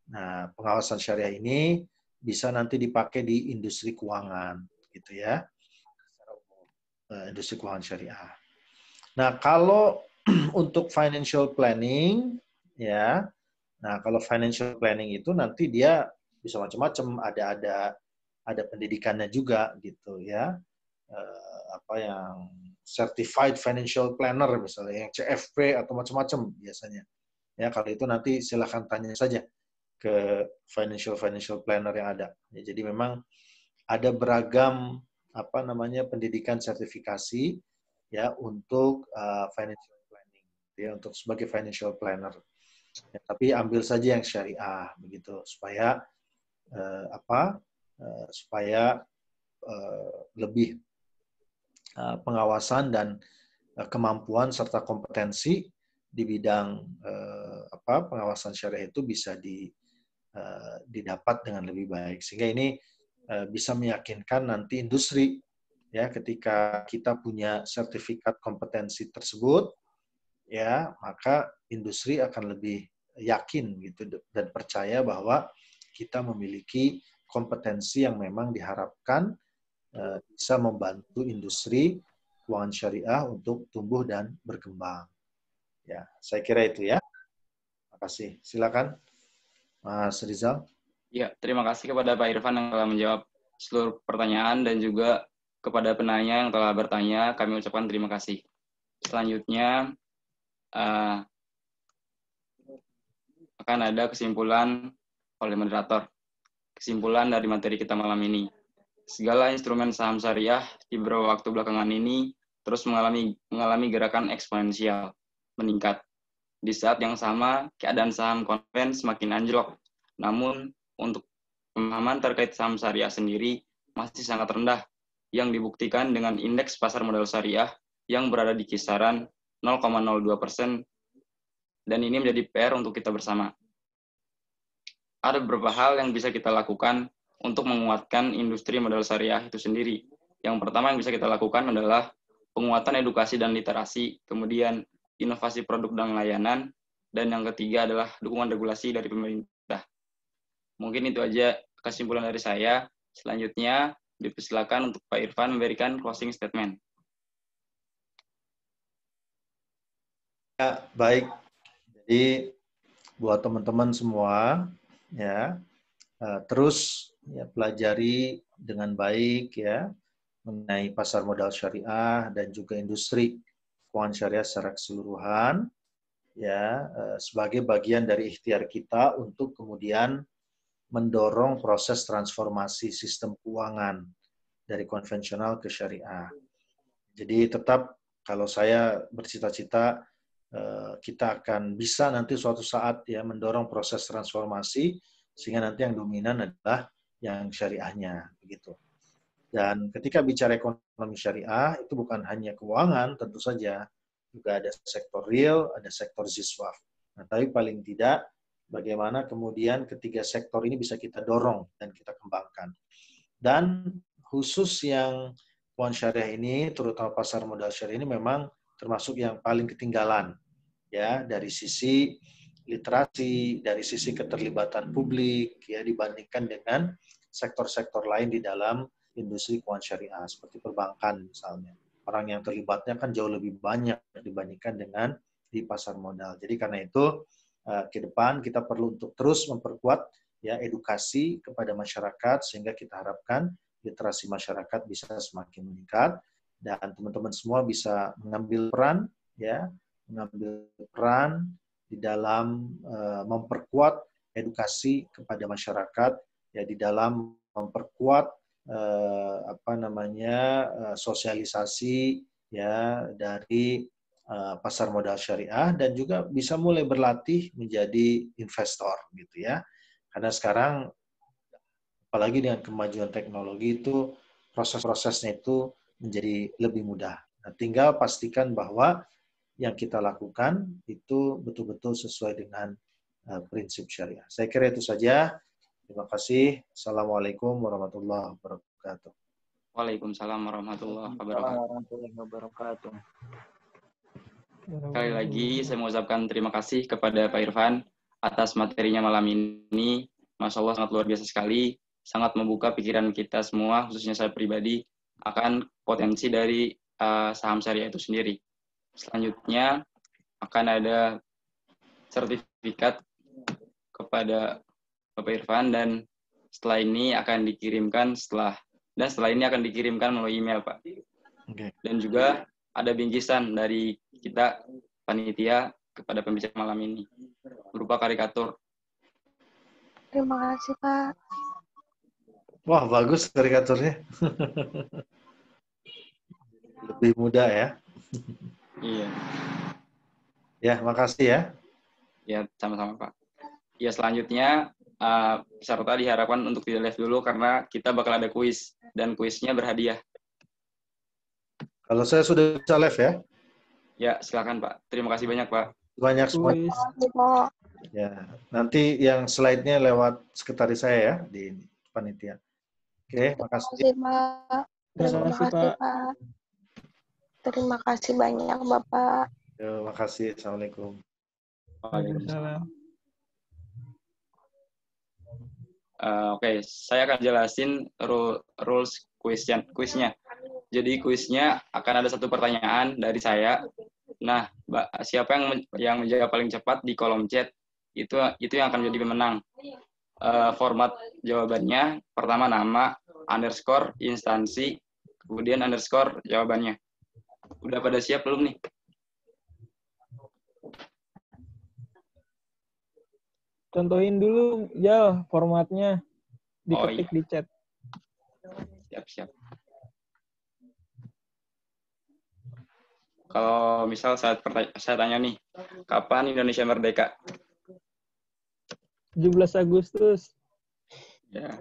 Nah, pengawasan syariah ini bisa nanti dipakai di industri keuangan, gitu ya, industri keuangan syariah. Nah, kalau untuk financial planning, ya, nah kalau financial planning itu nanti dia bisa macam-macam, ada pendidikannya juga, gitu ya, yang certified financial planner misalnya, yang CFP atau macam-macam biasanya. Ya, kalau itu nanti silahkan tanya saja ke financial planner yang ada. Ya, jadi memang ada beragam pendidikan sertifikasi ya untuk financial planning, ya untuk sebagai financial planner. Ya, tapi ambil saja yang syariah begitu supaya supaya lebih pengawasan dan kemampuan serta kompetensi di bidang pengawasan syariah itu bisa didapat dengan lebih baik, sehingga ini bisa meyakinkan nanti industri, ya, ketika kita punya sertifikat kompetensi tersebut, ya, maka industri akan lebih yakin gitu dan percaya bahwa kita memiliki kompetensi yang memang diharapkan bisa membantu industri keuangan syariah untuk tumbuh dan berkembang. Ya, saya kira itu ya. Terima kasih. Silakan, Mas Rizal. Ya, terima kasih kepada Pak Irfan yang telah menjawab seluruh pertanyaan dan juga kepada penanya yang telah bertanya. Kami ucapkan terima kasih. Selanjutnya akan ada kesimpulan oleh moderator. Kesimpulan dari materi kita malam ini. Segala instrumen saham syariah di beberapa waktu belakangan ini terus mengalami gerakan eksponensial, meningkat. Di saat yang sama, keadaan saham konven semakin anjlok. Namun, untuk pemahaman terkait saham syariah sendiri masih sangat rendah, yang dibuktikan dengan indeks pasar modal syariah yang berada di kisaran 0,02%, dan ini menjadi PR untuk kita bersama. Ada beberapa hal yang bisa kita lakukan untuk menguatkan industri modal syariah itu sendiri. Yang pertama yang bisa kita lakukan adalah penguatan edukasi dan literasi, kemudian inovasi produk dan layanan, dan yang ketiga adalah dukungan regulasi dari pemerintah. Mungkin itu aja kesimpulan dari saya. Selanjutnya, dipersilakan untuk Pak Irfan memberikan closing statement. Ya, baik. Jadi, buat teman-teman semua, ya, terus ya, pelajari dengan baik ya mengenai pasar modal syariah dan juga industri keuangan syariah secara keseluruhan, ya, sebagai bagian dari ikhtiar kita untuk kemudian mendorong proses transformasi sistem keuangan dari konvensional ke syariah. Jadi tetap kalau saya bercita-cita kita akan bisa nanti suatu saat ya mendorong proses transformasi sehingga nanti yang dominan adalah yang syariahnya begitu. Dan ketika bicara ekonomi syariah itu bukan hanya keuangan, tentu saja juga ada sektor real, ada sektor ziswaf. Nah, tapi paling tidak bagaimana kemudian ketiga sektor ini bisa kita dorong dan kita kembangkan. Dan khusus yang keuangan syariah ini, terutama pasar modal syariah ini memang termasuk yang paling ketinggalan ya dari sisi literasi, dari sisi keterlibatan publik ya dibandingkan dengan sektor-sektor lain di dalam industri keuangan syariah seperti perbankan misalnya. Orang yang terlibatnya kan jauh lebih banyak dibandingkan dengan di pasar modal. Jadi karena itu ke depan kita perlu untuk terus memperkuat ya edukasi kepada masyarakat sehingga kita harapkan literasi masyarakat bisa semakin meningkat dan teman-teman semua bisa mengambil peran di dalam memperkuat edukasi kepada masyarakat ya di dalam memperkuat sosialisasi ya dari pasar modal syariah dan juga bisa mulai berlatih menjadi investor gitu ya. Karena sekarang apalagi dengan kemajuan teknologi itu proses-prosesnya itu menjadi lebih mudah. Nah, tinggal pastikan bahwa yang kita lakukan itu betul-betul sesuai dengan prinsip syariah. Saya kira itu saja. Terima kasih. Assalamualaikum warahmatullahi wabarakatuh. Waalaikumsalam warahmatullahi wabarakatuh. Sekali lagi saya mengucapkan terima kasih kepada Pak Irfan atas materinya malam ini. Masya Allah sangat luar biasa sekali. Sangat membuka pikiran kita semua, khususnya saya pribadi, akan potensi dari saham syariah itu sendiri. Selanjutnya akan ada sertifikat kepada Bapak Irfan dan setelah ini akan dikirimkan melalui email, Pak. Okay. Dan juga ada bingkisan dari kita panitia kepada pembicara malam ini berupa karikatur. Terima kasih, Pak. Wah, bagus karikaturnya. Lebih mudah ya. Iya. Ya, makasih ya. Ya, sama-sama, Pak. Ya, selanjutnya peserta diharapkan untuk tidak live dulu karena kita bakal ada kuis dan kuisnya berhadiah. Kalau saya sudah bisa live ya? Ya, silakan Pak. Terima kasih banyak Pak. Banyak semua. Ya, nanti yang slide-nya lewat sekretaris saya ya di panitia. Oke, makasih. Terima kasih Pak. Terima kasih banyak Bapak. Terima kasih. Assalamualaikum. Waalaikumsalam. Oke, saya akan jelasin rules kuisnya. Jadi kuisnya akan ada satu pertanyaan dari saya. Nah, siapa yang menjawab paling cepat di kolom chat itu yang akan menjadi pemenang. Format jawabannya pertama nama, underscore instansi, kemudian underscore jawabannya. Udah pada siap belum nih? Contohin dulu ya formatnya, diketik di chat. Siap. Kalau misal saya tanya nih, kapan Indonesia merdeka? 17 Agustus. Ya.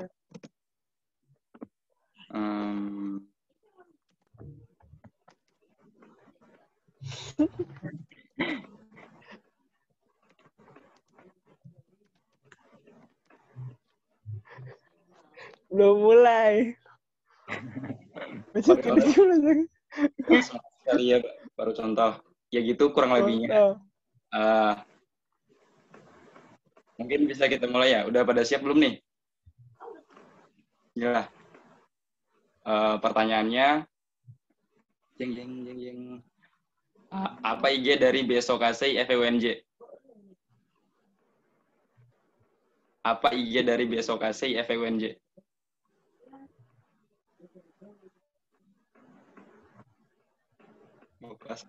Belum mulai. Sekali ya, baru contoh. Ya gitu kurang lebihnya. Mungkin bisa kita mulai ya. Udah pada siap belum nih? Ya. Pertanyaannya, apa IG dari Besokasei FEUNJ? Apa IG dari Besokasei FEUNJ? Kelas.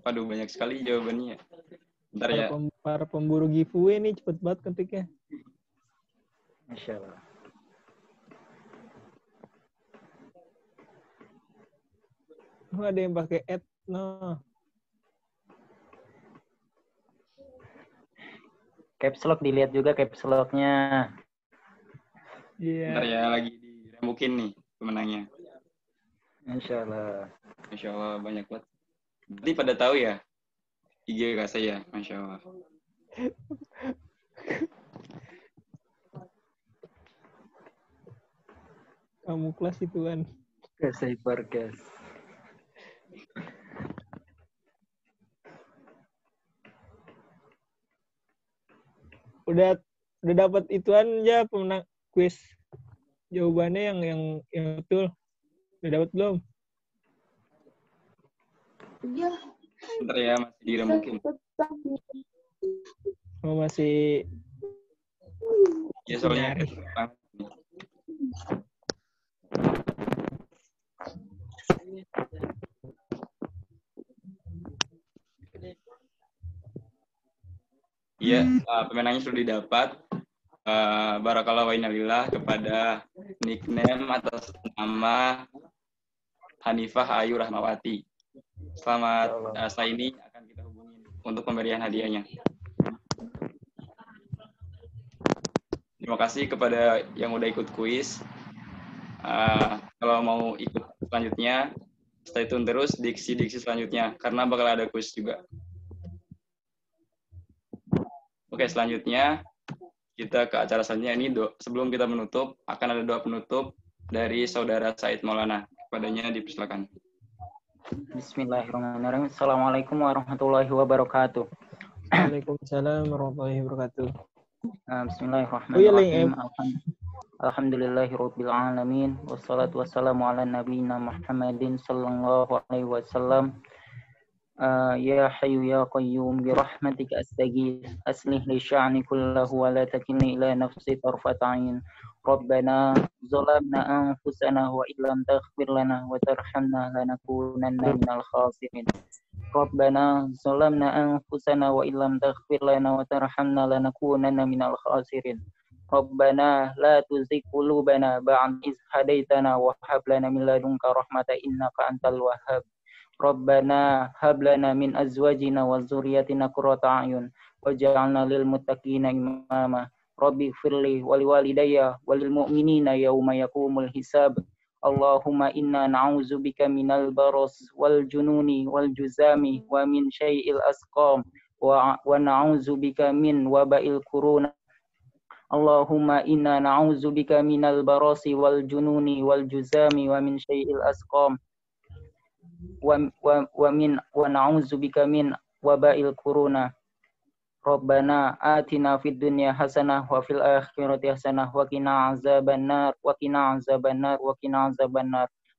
Waduh, banyak sekali jawabannya. Bentar ya. Para pemburu giveaway nih cepet banget ketiknya. Masya Allah. Ada yang pakai add, no. Caps lock dilihat juga caps lock-nya. Iya. Bentar ya, lagi dirembukin nih pemenangnya. Masya Allah. Masya Allah, banyak banget. Berarti pada tahu ya IG Kak saya, Masya Allah. Kamu kelas ituan. Ke cyber guys. Udah dapat ituan ya pemenang kuis. Jawabannya yang betul. Udah dapat belum? Iya. Bentar ya, masih dirembukin. Oh, masih. Ya soalnya iya, pemenangnya sudah didapat. Barakallahu wa innalillah kepada nickname atas nama Hanifah Ayu Rahmawati. Selamat, setelah ini akan kita hubungi untuk pemberian hadiahnya. Terima kasih kepada yang udah ikut kuis. Kalau mau ikut selanjutnya, stay tune terus diksi-diksi selanjutnya, karena bakal ada kuis juga. Oke, selanjutnya kita ke acara selanjutnya. Ini sebelum kita menutup, akan ada doa penutup dari Saudara Said Maulana. Kepadanya dipersilakan. Bismillahirrahmanirrahim. Assalamualaikum warahmatullahi wabarakatuh. Waalaikumsalam warahmatullahi wabarakatuh. Bismillahirrahmanirrahim. Alhamdulillahirabbil alamin wassalatu wassalamu ala nabiyyina Muhammadin sallallahu alaihi wasallam. يا حي يا قيوم برحمتك أستغيث أصلح لي شأني كله ولا تكلني إلى نفسي طرفة عين ربنا ظلمنا أنفسنا وإن لم تغفر لنا وترحمنا لنكونن من الخاسرين ربنا ظلمنا أنفسنا وإن لم تغفر لنا وترحمنا لنكونن من الخاسرين ربنا لا تزغ قلوبنا بعد إذ هديتنا وهب لنا من لدنك رحمة إنك أنت الوهاب ربنا هب لنا من أزواجنا وذرياتنا قرة أعين واجعلنا للمتقين إماما ربي اغفر لي ولوالدي وللمؤمنين يوم يقوم الحساب اللهم إنا نعوذ بك من البرص والجنون والجذام ومن شيء الأسقام ونعوذ بك من وباء الكورونا اللهم إنا نعوذ بك من البرص والجنون والجذام ومن شيء الأسقام ونعوذ بك من وباء الكورونا ربنا آتنا في الدنيا حسنة وفي الآخرة حسنة وقنا عذاب النار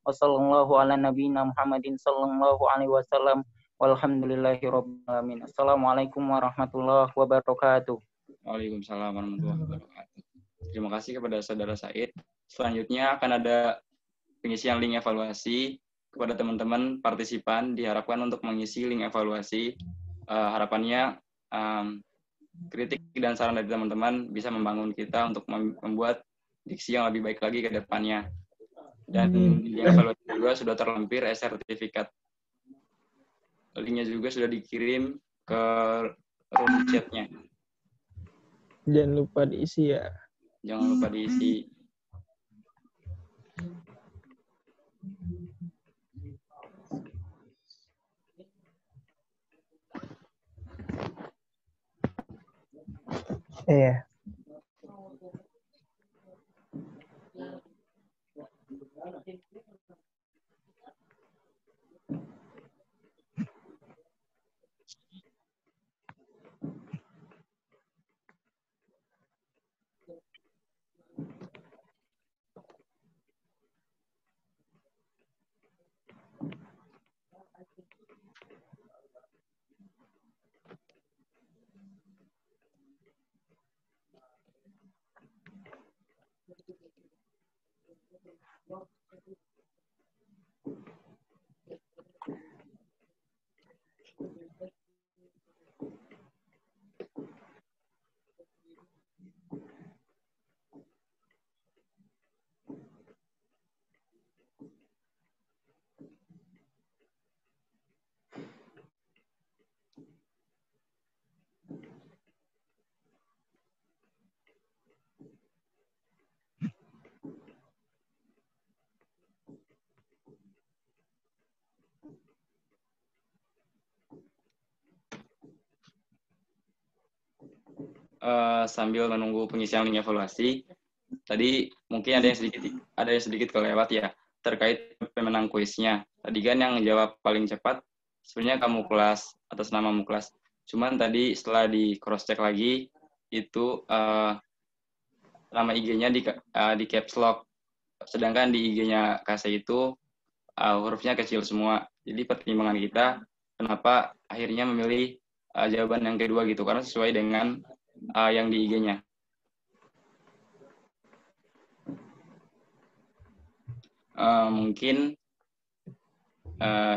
وصلى الله على نبينا محمد صلى الله عليه وسلم والحمد لله رب العالمين. Assalamualaikum warahmatullahi wabarakatuh. Waalaikumsalam warahmatullahi wabarakatuh. Terima kasih kepada Saudara Said. Selanjutnya akan ada pengisian link evaluasi. Kepada teman-teman partisipan diharapkan untuk mengisi link evaluasi. Harapannya kritik dan saran dari teman-teman bisa membangun kita untuk membuat diksi yang lebih baik lagi ke depannya. Dan link evaluasi juga sudah terlampir sertifikat. Linknya juga sudah dikirim ke room chatnya. Jangan lupa diisi ya. Jangan lupa diisi. Iya. Sambil menunggu pengisian link evaluasi, tadi mungkin ada yang sedikit kelewat ya terkait pemenang kuisnya. Tadi kan yang jawab paling cepat sebenarnya kamu kelas atas nama Muklas. Cuman tadi setelah di cross check lagi itu nama IG-nya di caps lock, sedangkan di IG-nya KC itu hurufnya kecil semua. Jadi pertimbangan kita kenapa akhirnya memilih jawaban yang kedua gitu, karena sesuai dengan yang di IG-nya. Mungkin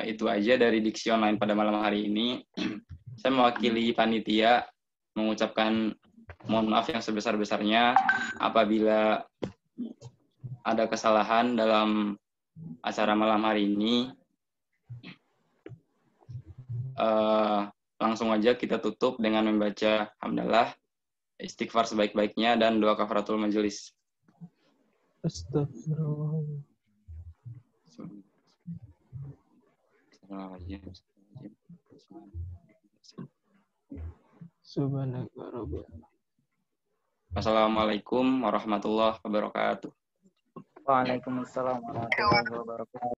itu aja dari Diksi Online pada malam hari ini. Saya mewakili panitia mengucapkan mohon maaf yang sebesar-besarnya apabila ada kesalahan dalam acara malam hari ini. Langsung aja kita tutup dengan membaca hamdalah, istighfar sebaik-baiknya, dan doa kafaratul majelis. Astagfirullah. Subhanaka rabbil. Wassalamualaikum warahmatullahi wabarakatuh. Waalaikumsalam warahmatullahi wabarakatuh.